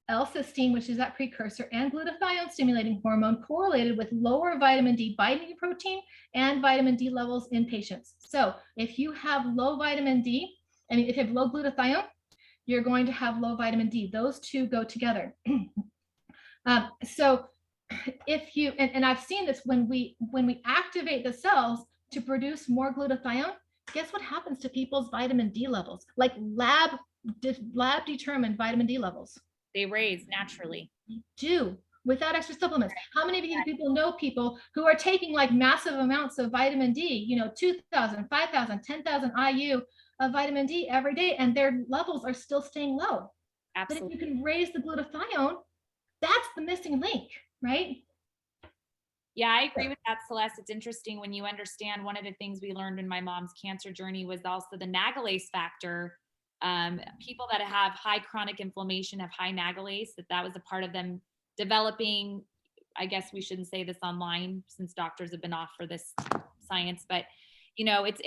L-cysteine, which is that precursor, and glutathione stimulating hormone correlated with lower vitamin D binding protein and vitamin D levels in patients. So if you have low vitamin D, if you have low glutathione, you're going to have low vitamin D. Those two go together. So if you, and I've seen this, when we activate the cells, to produce more glutathione, guess what happens to people's vitamin D levels? Like lab determined vitamin D levels. They raise naturally. Do, without extra supplements. How many of you people know people who are taking like massive amounts of vitamin D, you know, 2,000, 5,000, 10,000 IU of vitamin D every day, and their levels are still staying low? Absolutely. But if you can raise the glutathione, that's the missing link, right? Yeah, I agree with that, Celeste. It's interesting when you understand one of the things we learned in my mom's cancer journey was also the nagalase factor. People that have high chronic inflammation have high nagalase, that was a part of them developing. I guess we shouldn't say this online since doctors have been off for this science, but you know, it's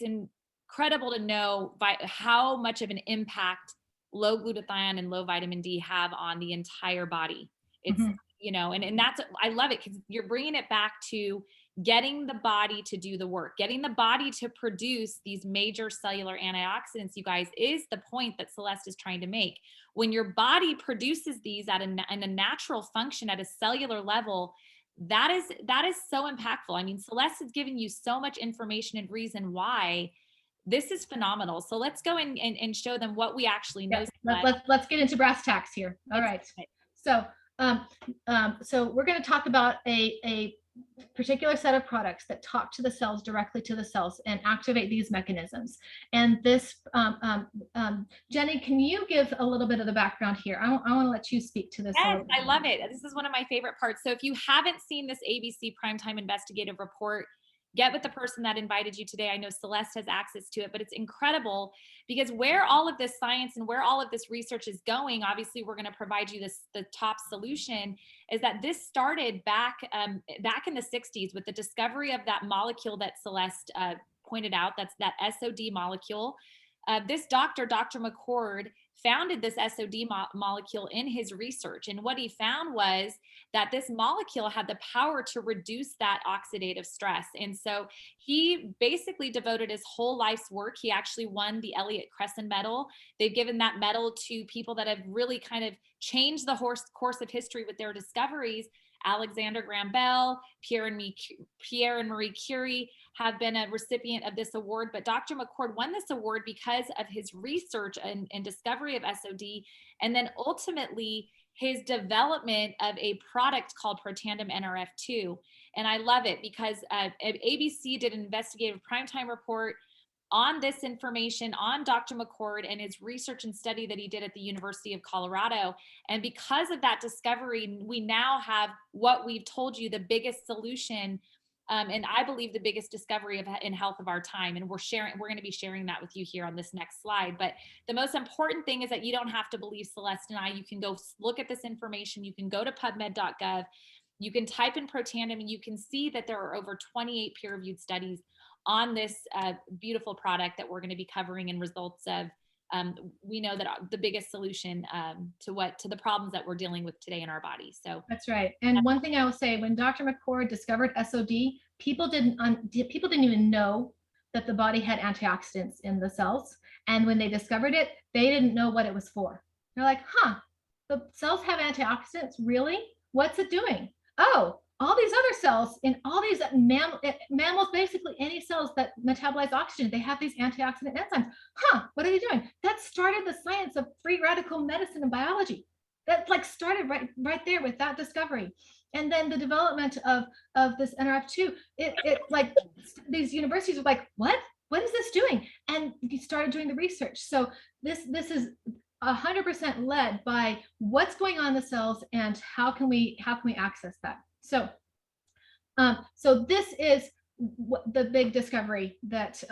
incredible to know how much of an impact low glutathione and low vitamin D have on the entire body. It's you know, and that's, I love it because you're bringing it back to getting the body to do the work, getting the body to produce these major cellular antioxidants, you guys, is the point that Celeste is trying to make. When your body produces these in a natural function at a cellular level, that is so impactful. I mean, Celeste has given you so much information and reason why this is phenomenal. So let's go and show them what we actually know. Let's get into brass tacks here. All right. So so we're going to talk about a particular set of products that talk to the cells, directly to the cells, and activate these mechanisms. And this, Jenny, can you give a little bit of the background here? I want to let you speak to this. Yes, I love it. This is one of my favorite parts. So if you haven't seen this ABC Primetime Investigative Report, get with the person that invited you today. I know Celeste has access to it, but it's incredible because where all of this science and where all of this research is going, obviously we're going to provide you the top solution, is that this started back in the 60s with the discovery of that molecule that Celeste pointed out. That's that SOD molecule. This Dr. McCord, founded this SOD molecule in his research. And what he found was that this molecule had the power to reduce that oxidative stress. And so he basically devoted his whole life's work. He actually won the Elliott Crescent Medal. They've given that medal to people that have really kind of changed the course of history with their discoveries. Alexander Graham Bell, Pierre and Marie Curie have been a recipient of this award, but Dr. McCord won this award because of his research and discovery of SOD, and then ultimately his development of a product called Protandim NRF2. And I love it because ABC did an investigative primetime report on this information on Dr. McCord and his research and study that he did at the University of Colorado. And because of that discovery, we now have what we've told you, the biggest solution, and I believe the biggest discovery in health of our time. And we're going to be sharing that with you here on this next slide. But the most important thing is that you don't have to believe Celeste and I. You can go look at this information. You can go to pubmed.gov. You can type in Protandim and you can see that there are over 28 peer-reviewed studies on this beautiful product that we're going to be covering and results of. We know that the biggest solution to the problems that we're dealing with today in our body. So that's right. And one thing I will say, when Dr. McCord discovered SOD, people didn't even know that the body had antioxidants in the cells. And when they discovered it, they didn't know what it was for. They're like, huh, the cells have antioxidants? Really? What's it doing? Oh, all these other cells in all these mammals, basically any cells that metabolize oxygen, they have these antioxidant enzymes. Huh, what are they doing? That started the science of free radical medicine and biology. That like started right there with that discovery. And then the development of this NRF2, it like these universities were like, what is this doing? And you started doing the research. So this is 100% led by what's going on in the cells and how can we access that. So, so this is the big discovery that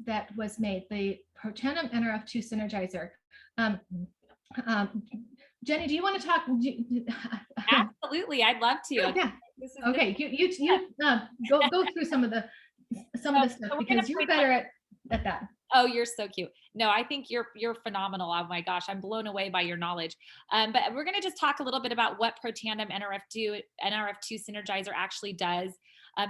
that was made, the Protandim NRF2 synergizer. Jenny, do you want to talk? Absolutely, I'd love to. Yeah. Okay, you go through some of the stuff because you're better at that. Oh, you're so cute. No, I think you're phenomenal. Oh my gosh, I'm blown away by your knowledge. But we're going to just talk a little bit about what Protandim NRF2 Synergizer actually does.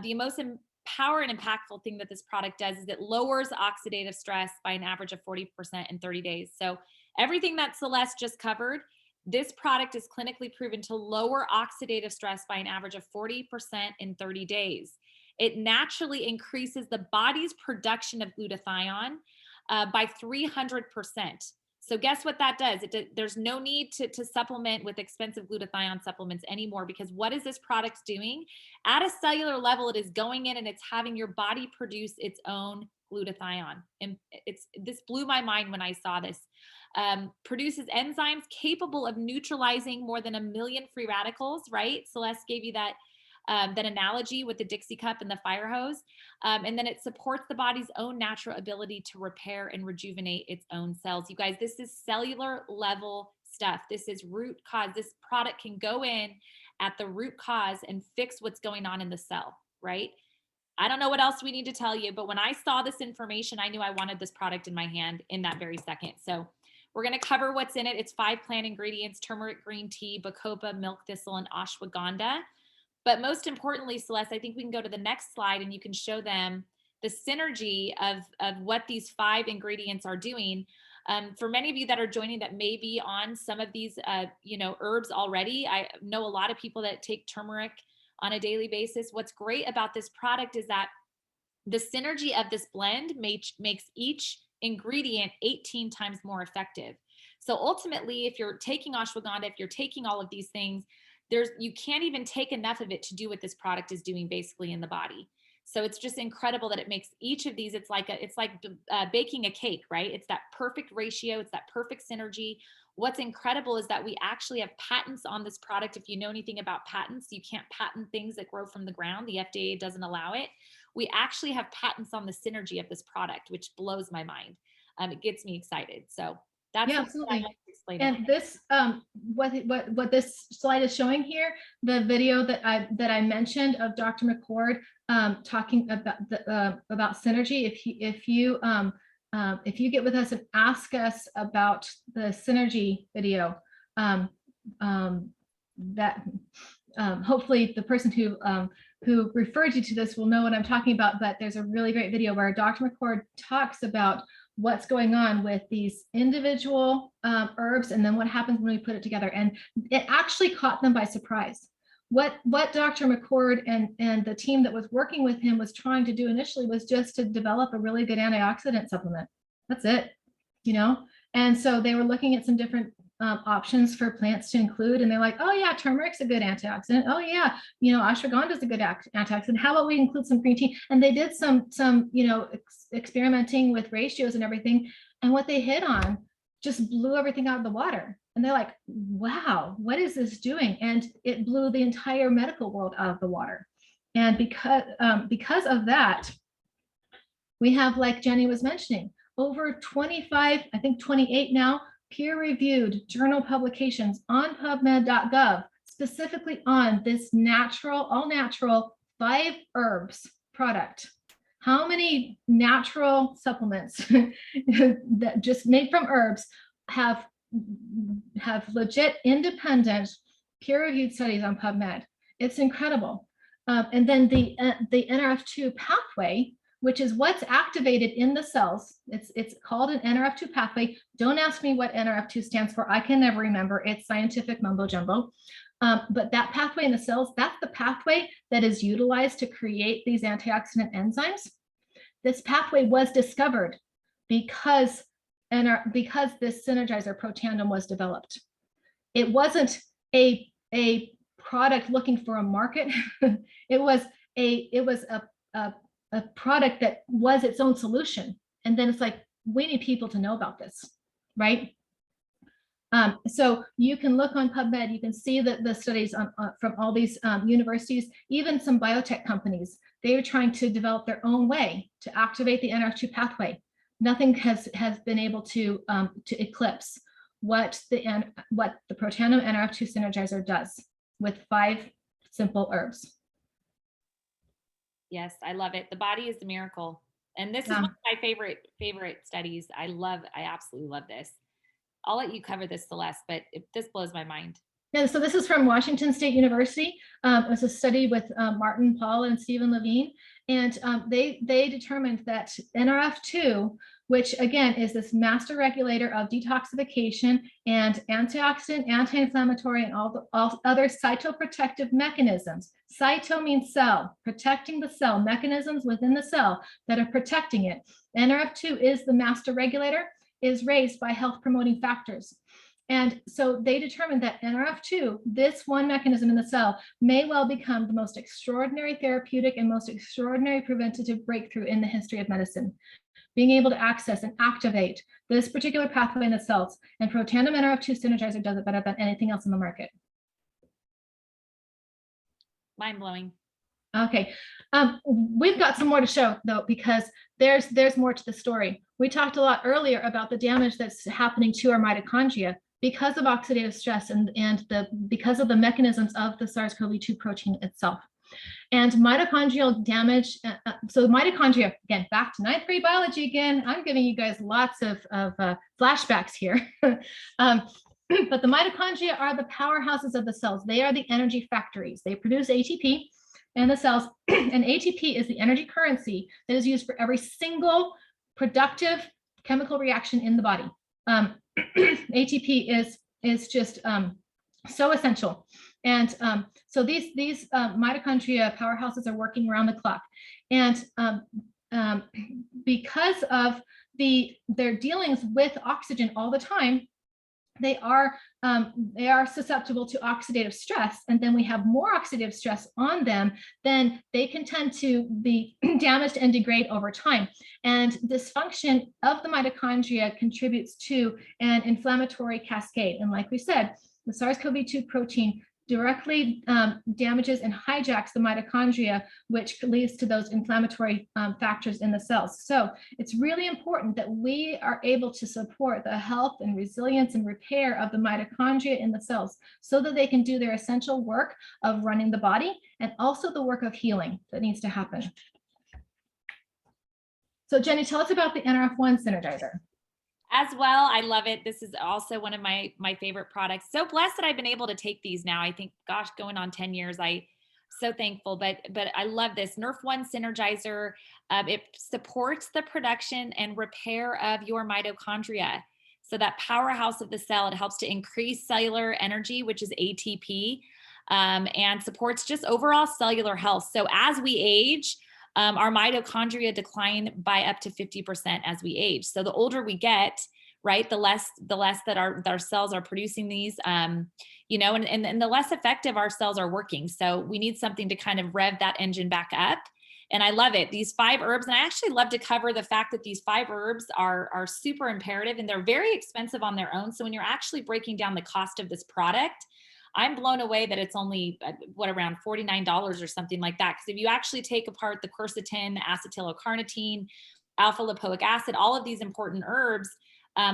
The most power and impactful thing that this product does is it lowers oxidative stress by an average of 40% in 30 days. So everything that Celeste just covered, this product is clinically proven to lower oxidative stress by an average of 40% in 30 days. It naturally increases the body's production of glutathione by 300%. So guess what that does? There's no need to supplement with expensive glutathione supplements anymore, because what is this product doing? At a cellular level, it is going in and it's having your body produce its own glutathione. And this blew my mind when I saw this. Produces enzymes capable of neutralizing more than 1 million free radicals, right? Celeste gave you that analogy with the Dixie cup and the fire hose. And then it supports the body's own natural ability to repair and rejuvenate its own cells. You guys, this is cellular level stuff. This is root cause. This product can go in at the root cause and fix what's going on in the cell, right? I don't know what else we need to tell you, but when I saw this information, I knew I wanted this product in my hand in that very second. So we're going to cover what's in it. It's 5 plant ingredients: turmeric, green tea, bacopa, milk thistle, and ashwagandha. But most importantly, Celeste, I think we can go to the next slide and you can show them the synergy of what these 5 ingredients are doing. For many of you that are joining that may be on some of these, herbs already, I know a lot of people that take turmeric on a daily basis. What's great about this product is that the synergy of this blend makes each ingredient 18 times more effective. So ultimately, if you're taking ashwagandha, if you're taking all of these things, you can't even take enough of it to do what this product is doing basically in the body. So it's just incredible that it makes each of these, it's like baking a cake, right? It's that perfect ratio. It's that perfect synergy. What's incredible is that we actually have patents on this product. If you know anything about patents, you can't patent things that grow from the ground. The FDA doesn't allow it. We actually have patents on the synergy of this product, which blows my mind. It gets me excited. So that's absolutely. I'd like to explain. And this, what this slide is showing here, the video that I mentioned of Dr. McCord talking about synergy. If you get with us and ask us about the synergy video, hopefully the person who referred you to this will know what I'm talking about. But there's a really great video where Dr. McCord talks about what's going on with these individual herbs and then what happens when we put it together. And it actually caught them by surprise. What Dr. McCord and the team that was working with him was trying to do initially was just to develop a really good antioxidant supplement. That's it, And so they were looking at some different options for plants to include, and they're like, oh yeah, turmeric's a good antioxidant. Oh yeah, ashwagandha is a good antioxidant. How about we include some green tea? And they did some experimenting with ratios and everything, and what they hit on just blew everything out of the water. And they're like, wow, what is this doing? And it blew the entire medical world out of the water. And because of that, we have, like Jenny was mentioning, over 25, I think 28 now, peer-reviewed journal publications on PubMed.gov, specifically on this all natural 5 herbs product. How many natural supplements that just made from herbs have legit independent peer-reviewed studies on PubMed? It's incredible. And then the NRF2 pathway, which is what's activated in the cells. It's called an NRF2 pathway. Don't ask me what NRF2 stands for. I can never remember. It's scientific mumbo jumbo. But that pathway in the cells, that's the pathway that is utilized to create these antioxidant enzymes. This pathway was discovered because this synergizer Protandim was developed. It wasn't a product looking for a market. It was a product that was its own solution. And then it's like, we need people to know about this, right? So you can look on PubMed, you can see the studies from all these universities, even some biotech companies. They are trying to develop their own way to activate the NRF2 pathway. Nothing has been able to eclipse what the Protandim NRF2 synergizer does with 5 simple herbs. Yes, I love it. The body is the miracle. And this is one of my favorite studies. I absolutely love this. I'll let you cover this, Celeste, but this blows my mind. Yeah, so this is from Washington State University. It was a study with Martin Paul and Stephen Levine. And they determined that NRF2, which again is this master regulator of detoxification and antioxidant, anti-inflammatory, and all other cytoprotective mechanisms. Cyto means cell, protecting the cell, mechanisms within the cell that are protecting it. NRF2 is the master regulator, is raised by health promoting factors. And so they determined that NRF2, this one mechanism in the cell, may well become the most extraordinary therapeutic and most extraordinary preventative breakthrough in the history of medicine. Being able to access and activate this particular pathway in the cells, and Protandim NRF2 Synergizer does it better than anything else in the market. Mind blowing. Okay, we've got some more to show though, because there's more to the story. We talked a lot earlier about the damage that's happening to our mitochondria because of oxidative stress and because of the mechanisms of the SARS-CoV-2 protein itself. And mitochondrial damage, so mitochondria, again, back to ninth grade biology again, I'm giving you guys lots of flashbacks here. But the mitochondria are the powerhouses of the cells. They are the energy factories. They produce ATP in the cells, and ATP is the energy currency that is used for every single productive chemical reaction in the body. ATP is just so essential. And so these mitochondria powerhouses are working around the clock. And because of their dealings with oxygen all the time, they are susceptible to oxidative stress. And then we have more oxidative stress on them, then they can tend to be damaged and degrade over time. And dysfunction of the mitochondria contributes to an inflammatory cascade. And like we said, the SARS-CoV-2 protein directly damages and hijacks the mitochondria, which leads to those inflammatory factors in the cells. So it's really important that we are able to support the health and resilience and repair of the mitochondria in the cells so that they can do their essential work of running the body and also the work of healing that needs to happen. So Jenny, tell us about the NRF1 Synergizer. As well, I love it. This is also one of my favorite products. So blessed that I've been able to take these now. I think, gosh, going on 10 years, I'm so thankful. But I love this NRF1 Synergizer. It supports the production and repair of your mitochondria. So that powerhouse of the cell, it helps to increase cellular energy, which is ATP, and supports just overall cellular health. So as we age, our mitochondria decline by up to 50% as we age. So the older we get, right, the less that our cells are producing these, and the less effective our cells are working. So we need something to kind of rev that engine back up. And I love it. These 5 herbs, and I actually love to cover the fact that these 5 herbs are super imperative and they're very expensive on their own. So when you're actually breaking down the cost of this product, I'm blown away that it's only around $49 or something like that. Because if you actually take apart the quercetin, acetyl-L-carnitine, alpha lipoic acid, all of these important herbs,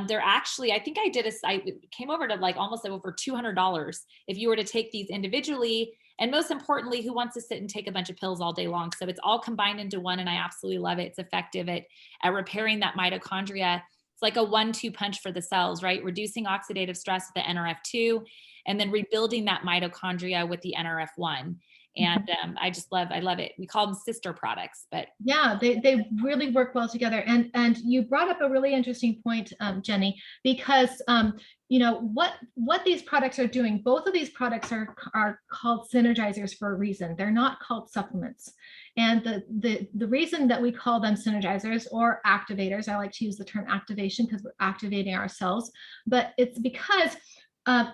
they're actually, I think I came over to like almost over $200 if you were to take these individually. And most importantly, who wants to sit and take a bunch of pills all day long? So it's all combined into one, and I absolutely love it. It's effective at repairing that mitochondria. It's like a 1-2 punch for the cells, right? Reducing oxidative stress with the NRF2, and then rebuilding that mitochondria with the NRF1. And I love it. We call them sister products, but yeah, they really work well together. And you brought up a really interesting point, Jenny, because what these products are doing, both of these products are called synergizers for a reason. They're not called supplements. And the reason that we call them synergizers or activators, I like to use the term activation because we're activating our cells, but it's because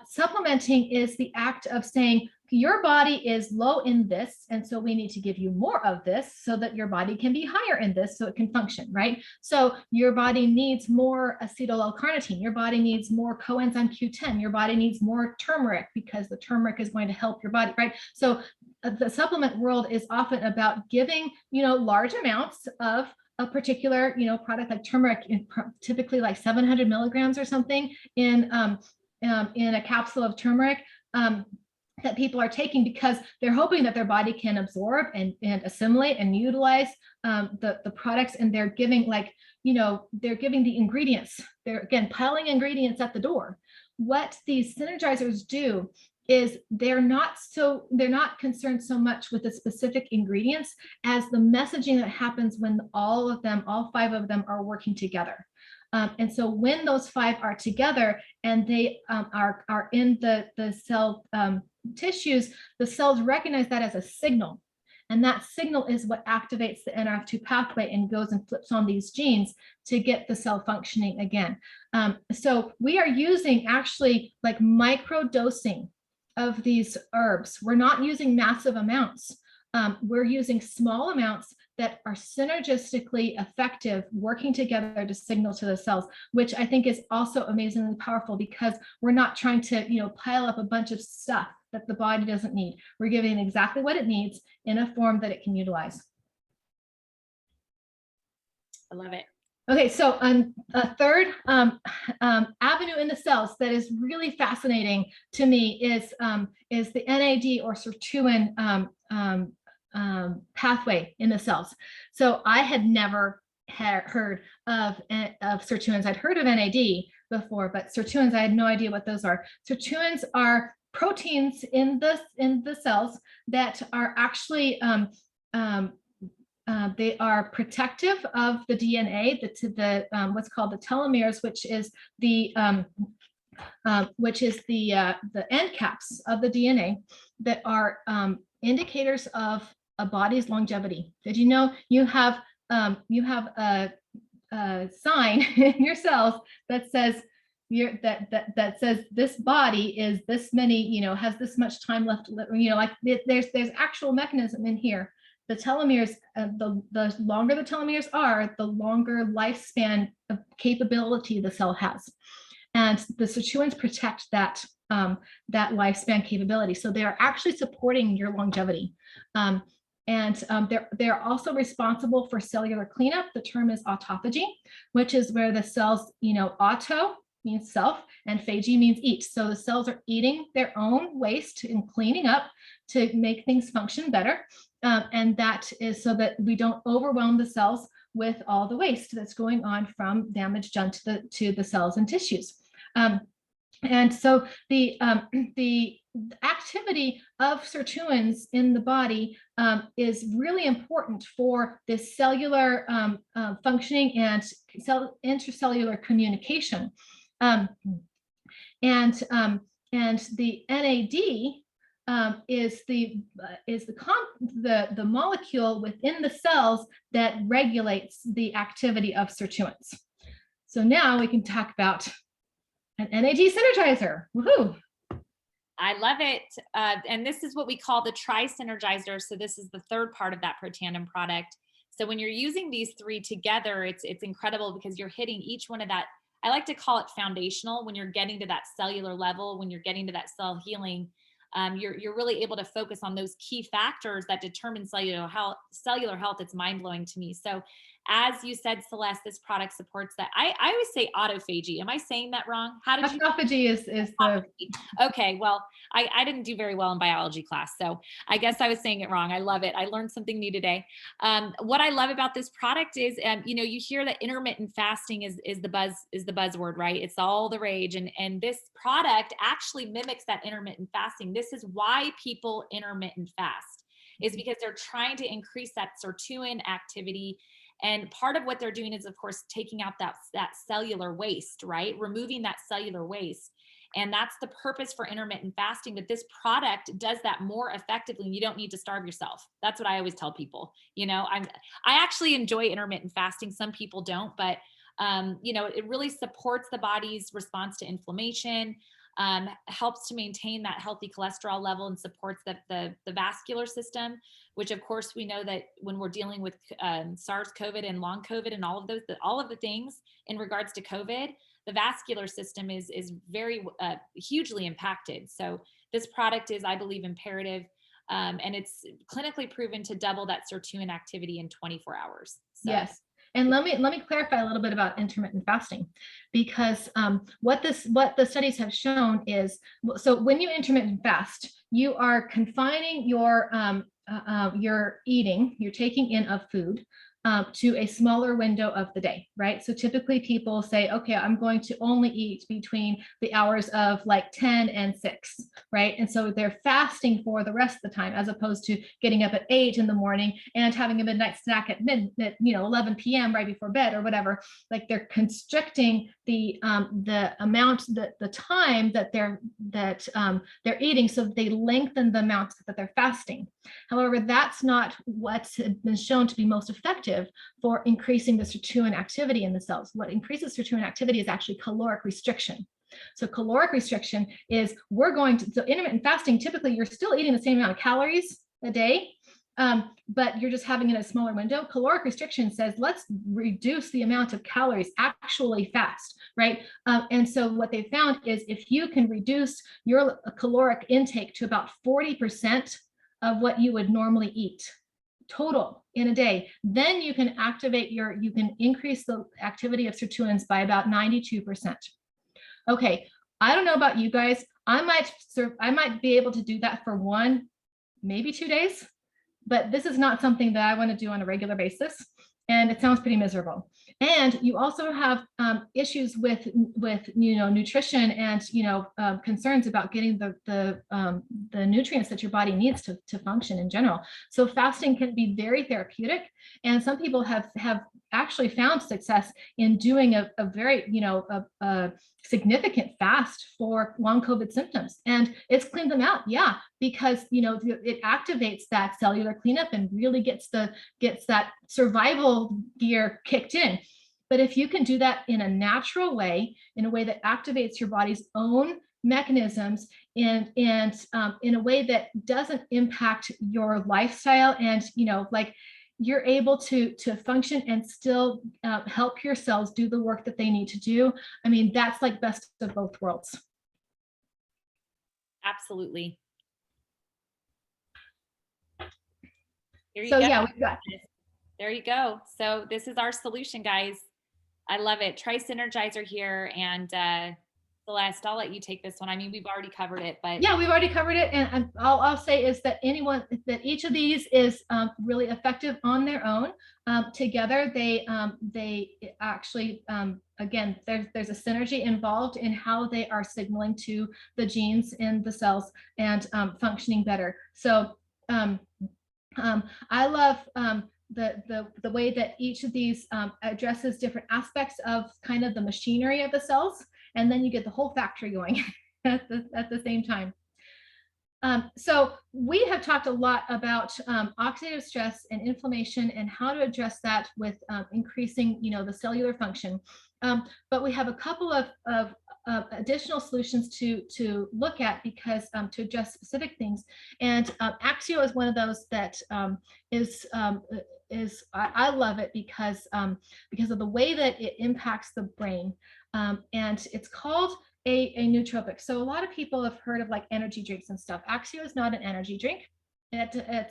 supplementing is the act of saying your body is low in this, and so we need to give you more of this so that your body can be higher in this so it can function, right? So your body needs more acetyl-L-carnitine, your body needs more coenzyme Q10, your body needs more turmeric because the turmeric is going to help your body, right? So the supplement world is often about giving, large amounts of a particular, product like turmeric, typically like 700 milligrams or something in a capsule of turmeric that people are taking because they're hoping that their body can absorb and assimilate and utilize the products, and they're giving they're giving the ingredients. They're again piling ingredients at the door. What these synergizers do is they're not concerned so much with the specific ingredients as the messaging that happens when all 5 of them are working together. And so when those 5 are together and they are in the cell tissues, the cells recognize that as a signal. And that signal is what activates the NRF2 pathway and goes and flips on these genes to get the cell functioning again. So we are using actually like micro dosing of these herbs. We're not using massive amounts. We're using small amounts that are synergistically effective, working together to signal to the cells, which I think is also amazingly powerful because we're not trying to, pile up a bunch of stuff that the body doesn't need. We're giving it exactly what it needs in a form that it can utilize. I love it. Okay, so a third avenue in the cells that is really fascinating to me is the NAD or sirtuin pathway in the cells. So I had never heard of sirtuins. I'd heard of NAD before, but sirtuins, I had no idea what those are. Sirtuins are proteins in the cells that are actually they are protective of the DNA, what's called the telomeres, which is the end caps of the DNA that are indicators of a body's longevity. Did you know you have a sign in your cells that says that says this body is this many, has this much time left, like there's actual mechanism in here. The telomeres, the longer the telomeres are, the longer lifespan of capability the cell has. And the sirtuins protect that lifespan capability. So they are actually supporting your longevity. They're also responsible for cellular cleanup. The term is autophagy, which is where the cells, auto means self and phagy means eat. So the cells are eating their own waste and cleaning up to make things function better. And that is so that we don't overwhelm the cells with all the waste that's going on from damage done to the cells and tissues. And so the activity of sirtuins in the body is really important for this cellular functioning and intercellular communication. And the NAD is the molecule within the cells that regulates the activity of sirtuins. So now we can talk about an NAD synergizer. Woohoo! I love it. And this is what we call the tri-synergizer. So this is the third part of that Protandim product. So when you're using these 3 together, it's incredible because you're hitting each one of that. I like to call it foundational. When you're getting to that cellular level, when you're getting to that cell healing, you're really able to focus on those key factors that determine cellular health. It's mind-blowing to me. So as you said, Celeste, this product supports that. I always say autophagy. Am I saying that wrong? How did you? Autophagy is the. Okay, well, I didn't do very well in biology class, so I guess I was saying it wrong. I love it. I learned something new today. What I love about this product is, you hear that intermittent fasting is the buzzword, right? It's all the rage, and this product actually mimics that intermittent fasting. This is why people intermittent fast, is because they're trying to increase that sirtuin activity. And part of what they're doing is, of course, taking out that cellular waste, right? Removing that cellular waste. And that's the purpose for intermittent fasting, that this product does that more effectively. And you don't need to starve yourself. That's what I always tell people. I actually enjoy intermittent fasting. Some people don't, but it really supports the body's response to inflammation, helps to maintain that healthy cholesterol level, and supports the vascular system, which of course we know that when we're dealing with SARS-CoV and long COVID and all of the things in regards to COVID, the vascular system is very hugely impacted. So this product is, I believe, imperative, and it's clinically proven to double that sirtuin activity in 24 hours. So. Yes. And let me clarify a little bit about intermittent fasting, because what the studies have shown is, so when you intermittent fast, you are confining your eating, you're taking in of food to a smaller window of the day, right? So typically people say, okay, I'm going to only eat between the hours of like 10 and 6, right? And so they're fasting for the rest of the time, as opposed to getting up at 8 in the morning and having a midnight snack at 11 p.m. right before bed or whatever. Like they're constricting the amount, the time that they're eating, so they lengthen the amount that they're fasting. However, that's not what's been shown to be most effective for increasing the sirtuin activity in the cells. What increases sirtuin activity is actually caloric restriction. So caloric restriction is so intermittent fasting, typically you're still eating the same amount of calories a day, but you're just having it in a smaller window. Caloric restriction says, let's reduce the amount of calories, actually fast, right? And so what they found is if you can reduce your caloric intake to about 40% of what you would normally eat total in a day, then you can increase the activity of sirtuins by about 92%. Okay, I don't know about you guys. I might be able to do that for 1, maybe 2 days, but this is not something that I want to do on a regular basis. And it sounds pretty miserable. And you also have issues with nutrition and concerns about getting the nutrients that your body needs to function in general. So fasting can be very therapeutic, and some people have actually found success in doing a very significant fast for long COVID symptoms, and it's cleaned them out. Yeah, because it activates that cellular cleanup and really gets that survival gear kicked in. But if you can do that in a natural way, in a way that activates your body's own mechanisms, and in a way that doesn't impact your lifestyle, and you're able to function and still help your cells do the work that they need to do. I mean, that's like best of both worlds. Absolutely. Here you So go. yeah, we've got. There you go. So this is our solution, guys. I love it. Try Synergizer here, and Celeste, I'll let you take this one. I mean, we've already covered it, but yeah, we've already covered it. And I'll say is that each of these is really effective on their own. Together, they actually, again, there's a synergy involved in how they are signaling to the genes in the cells and functioning better. So I love the way that each of these addresses different aspects of kind of the machinery of the cells, and then you get the whole factory going at the same time. So we have talked a lot about oxidative stress and inflammation and how to address that with increasing, the cellular function. But we have a couple of additional solutions to look at, because to address specific things. And Axio is one of those that I love it because of the way that it impacts the brain. And it's called a nootropic. So a lot of people have heard of like energy drinks and stuff. Axio is not an energy drink. It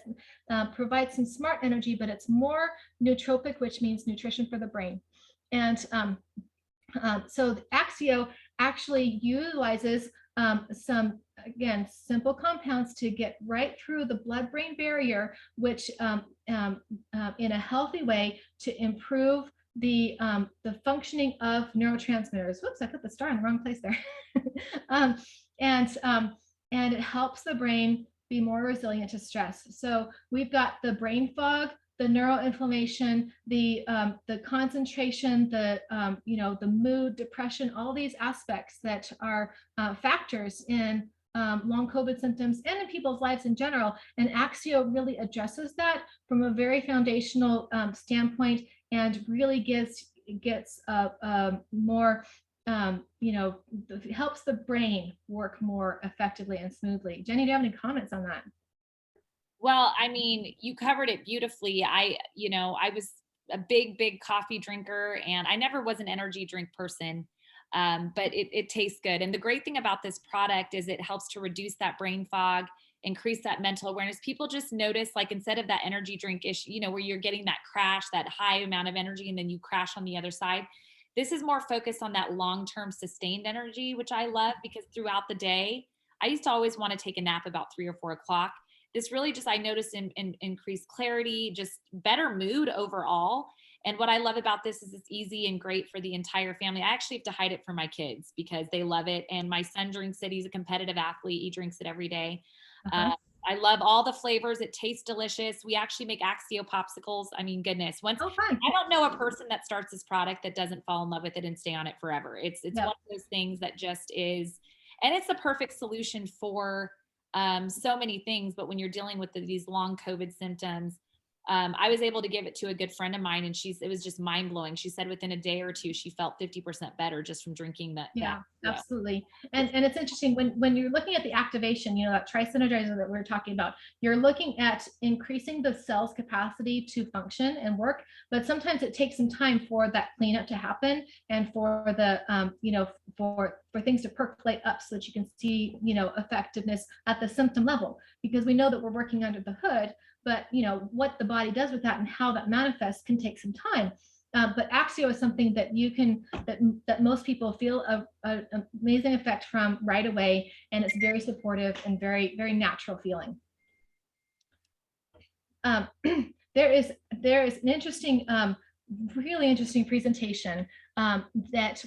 provides some smart energy, but it's more nootropic, which means nutrition for the brain. And so Axio actually utilizes some, again, simple compounds to get right through the blood-brain barrier, which in a healthy way to improve the functioning of neurotransmitters. Whoops, I put the star in the wrong place there. And it helps the brain be more resilient to stress. So we've got the brain fog, the neuroinflammation, the concentration, the mood, depression, all these aspects that are factors in long COVID symptoms and in people's lives in general. And Axio really addresses that from a very foundational standpoint, and really gets more, helps the brain work more effectively and smoothly. Jenny, do you have any comments on that? well, I mean, you covered it beautifully. I was a big coffee drinker, and I never was an energy drink person. But it tastes good. And the great thing about this product is it helps to reduce that brain fog, increase that mental awareness. People just notice, like, instead of that energy drink issue, where you're getting that crash, that high amount of energy, and then you crash on the other side. This is more focused on that long-term sustained energy, which I love, because throughout the day, I used to always want to take a nap about 3 or 4 o'clock. this really just, I noticed in increased clarity, just better mood overall. And what I love about this is it's easy and great for the entire family. I actually have to hide it from my kids because they love it. And my son drinks it. He's a competitive athlete. He drinks it every day. Uh-huh. I love all the flavors. It tastes delicious. We actually make Axio popsicles. I mean, goodness, once Oh, fun. I don't know a person that starts this product that doesn't fall in love with it and stay on it forever. It's Yep. one of those things that just is, and it's the perfect solution for so many things. But when you're dealing with these long COVID symptoms, I was able to give it to a good friend of mine, and it was just mind blowing. She said within a day or two, she felt 50% better just from drinking that. Yeah, You know. absolutely. And it's interesting when you're looking at the activation, that tri-synergizer that we are talking about, you're looking at increasing the cell's capacity to function and work, but sometimes it takes some time for that cleanup to happen and for the, for things to percolate up so that you can see, effectiveness at the symptom level, because we know that we're working under the hood, but what the body does with that and how that manifests can take some time. But Axio is something that you can, that most people feel an amazing effect from right away, and it's very supportive and very, very natural feeling. There is an interesting, really interesting presentation that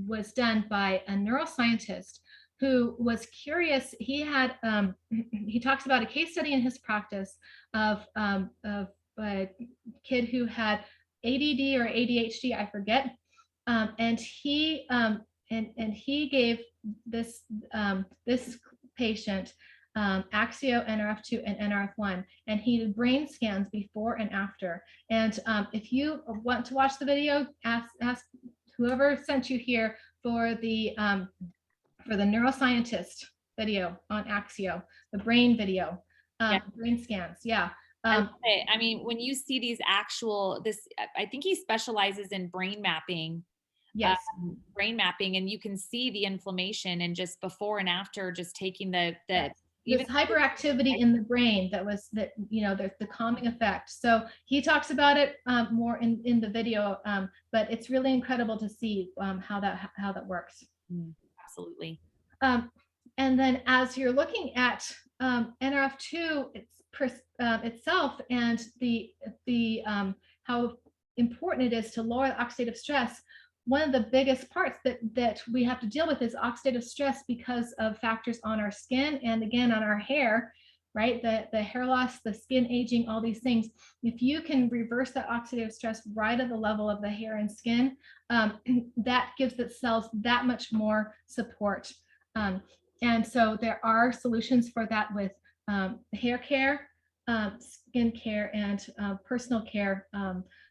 was done by a neuroscientist who was curious. He had he talks about a case study in his practice of a kid who had ADD or ADHD, I forget, and he gave this this patient Axio, NRF2, and NRF1, and he did brain scans before and after. And if you want to watch the video, ask whoever sent you here for the neuroscientist video on Axio, the brain video, Yeah. brain scans. Yeah. I love it. I mean, when you see these I think he specializes in brain mapping. Yes. Brain mapping, and you can see the inflammation and just before and after, just taking the Yes. even This hyperactivity in the brain there's the calming effect. So he talks about it more in the video, but it's really incredible to see how that works. Absolutely. And then as you're looking at NRF2 itself and the how important it is to lower oxidative stress, one of the biggest parts that we have to deal with is oxidative stress because of factors on our skin and again on our hair, right? The hair loss, the skin aging, all these things. If you can reverse that oxidative stress right at the level of the hair and skin, that gives the cells that much more support. And so there are solutions for that with hair care, skin care, and personal care,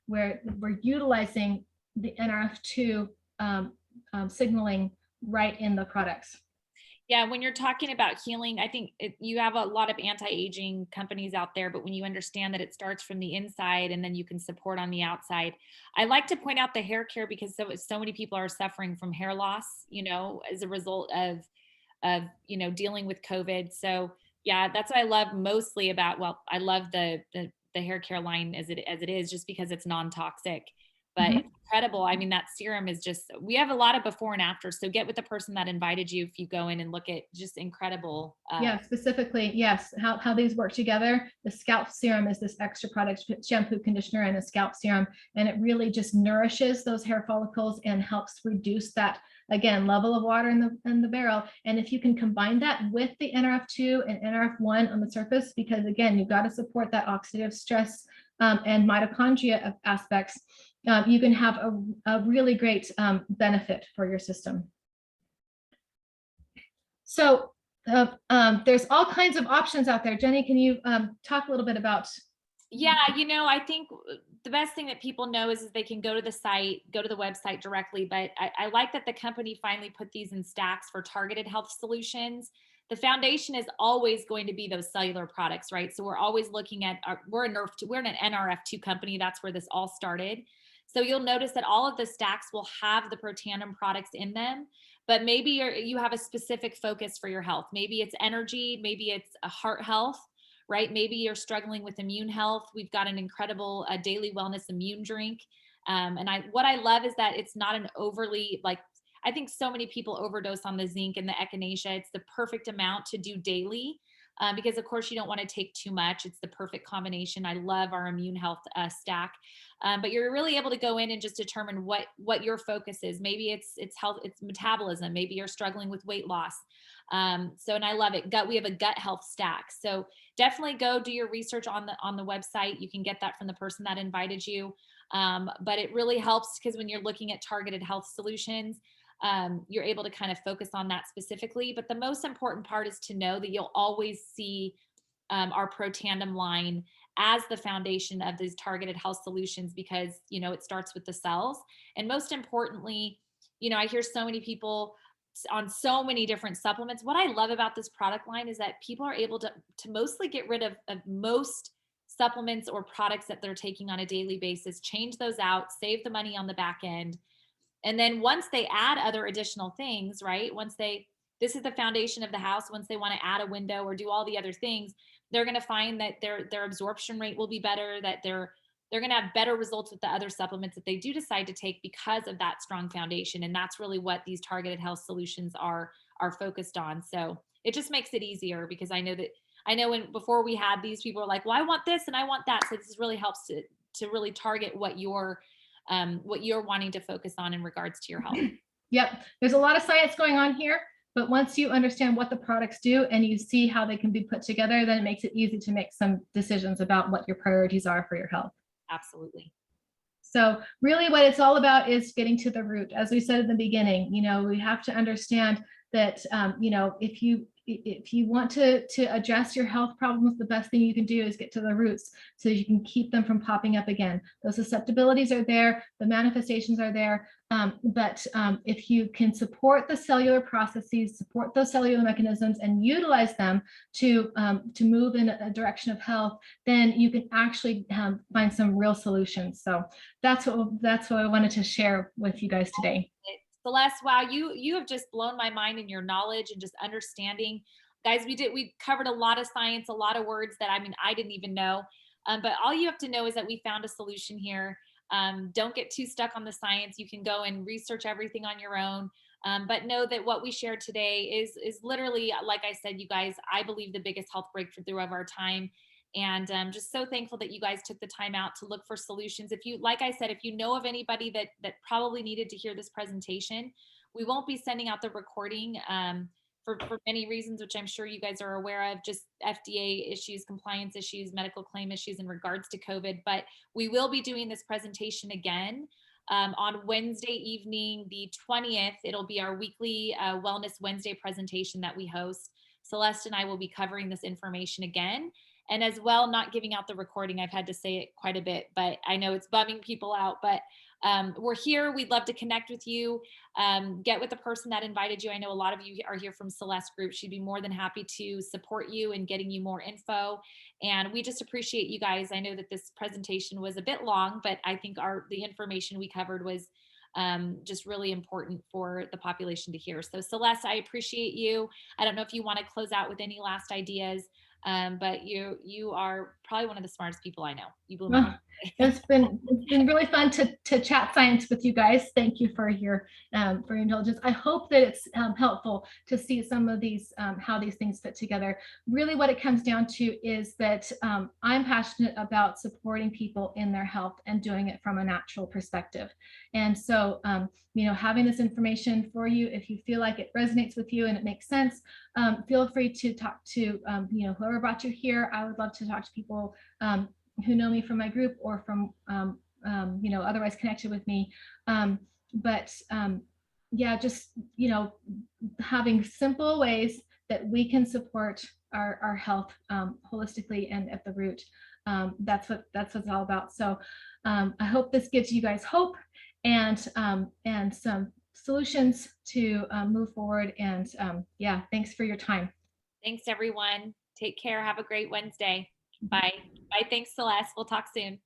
where we're utilizing the NRF2 signaling right in the products. Yeah, when you're talking about healing, I think you have a lot of anti-aging companies out there, but when you understand that it starts from the inside and then you can support on the outside. I like to point out the hair care because so many people are suffering from hair loss, as a result of dealing with COVID. So yeah, that's what I love mostly about, well, I love the hair care line as it is, just because it's non-toxic, but it's incredible. I mean, that serum is just, we have a lot of before and after. So get with the person that invited you if you go in and look at just incredible. Yeah, specifically, yes, how these work together. The scalp serum is this extra product, shampoo, conditioner, and a scalp serum, and it really just nourishes those hair follicles and helps reduce that, again, level of water in the barrel. And if you can combine that with the NRF2 and NRF1 on the surface, because again, you've got to support that oxidative stress and mitochondria aspects, you can have a really great benefit for your system. So there's all kinds of options out there. Jenny, can you talk a little bit about? Yeah, I think the best thing that people know is they can go to the website directly, but I like that the company finally put these in stacks for targeted health solutions. The foundation is always going to be those cellular products, right? So we're always looking at, we're an NRF2 company. That's where this all started. So you'll notice that all of the stacks will have the Protandim products in them, but maybe you have a specific focus for your health. Maybe it's energy, maybe it's a heart health, right? Maybe you're struggling with immune health. We've got an incredible daily wellness immune drink. And what I love is that it's not an overly, I think so many people overdose on the zinc and the echinacea. It's the perfect amount to do daily. because of course you don't want to take too much. It's the perfect combination. I love our immune health stack. But you're really able to go in and just determine what your focus is. Maybe it's health, it's metabolism. Maybe you're struggling with weight loss. And I love it. We have a gut health stack. So definitely go do your research on the website. You can get that from the person that invited you. But it really helps because when you're looking at targeted health solutions, you're able to kind of focus on that specifically. But the most important part is to know that you'll always see our Pro Tandem line as the foundation of these targeted health solutions, because it starts with the cells. And most importantly, I hear so many people on so many different supplements. What I love about this product line is that people are able to mostly get rid of most supplements or products that they're taking on a daily basis, change those out, save the money on the back end. And then once they add other additional things, right? This is the foundation of the house. Once they want to add a window or do all the other things, they're going to find that their absorption rate will be better, that they're going to have better results with the other supplements that they do decide to take because of that strong foundation. And that's really what these targeted health solutions are focused on. So it just makes it easier, because I know when before we had these, people were like, well, I want this and I want that. So this really helps to really target what you're wanting to focus on in regards to your health. Yep. There's a lot of science going on here, but once you understand what the products do and you see how they can be put together, then it makes it easy to make some decisions about what your priorities are for your health. Absolutely. So really what it's all about is getting to the root. As we said in the beginning, we have to understand that, if you want to address your health problems, the best thing you can do is get to the roots so you can keep them from popping up again. Those susceptibilities are there, the manifestations are there, but if you can support the cellular processes, support those cellular mechanisms, and utilize them to move in a direction of health, then you can actually find some real solutions. So that's what I wanted to share with you guys today. Celeste, wow, you have just blown my mind in your knowledge and just understanding. Guys, we covered a lot of science, a lot of words that I didn't even know. But all you have to know is that we found a solution here. Don't get too stuck on the science. You can go and research everything on your own. But know that what we shared today is literally, like I said, you guys, I believe the biggest health breakthrough of our time. And I'm just so thankful that you guys took the time out to look for solutions. If you, like I said, if you know of anybody that probably needed to hear this presentation, we won't be sending out the recording for many reasons, which I'm sure you guys are aware of, just FDA issues, compliance issues, medical claim issues in regards to COVID. But we will be doing this presentation again on Wednesday evening, the 20th. It'll be our weekly Wellness Wednesday presentation that we host. Celeste and I will be covering this information again. And as well, not giving out the recording. I've had to say it quite a bit, but I know it's bumming people out. But we're here. We'd love to connect with you. Get with the person that invited you. I know a lot of you are here from Celeste Group. She'd be more than happy to support you in getting you more info. And we just appreciate you guys. I know that this presentation was a bit long, but I think the information we covered was just really important for the population to hear. So Celeste, I appreciate you. I don't know if you want to close out with any last ideas. But you are probably one of the smartest people I know. You blew my mind. It's been really fun to chat science with you guys. Thank you for your intelligence. I hope that it's helpful to see some of these how these things fit together. Really, what it comes down to is that I'm passionate about supporting people in their health and doing it from a natural perspective. And so, having this information for you, if you feel like it resonates with you and it makes sense, feel free to talk to whoever brought you here. I would love to talk to people who know me from my group or from otherwise connected with me. Just having simple ways that we can support our health holistically and at the root. That's what it's all about. So I hope this gives you guys hope and some solutions to move forward. And thanks for your time. Thanks, everyone. Take care. Have a great Wednesday. Bye. Bye. Thanks, Celeste. We'll talk soon.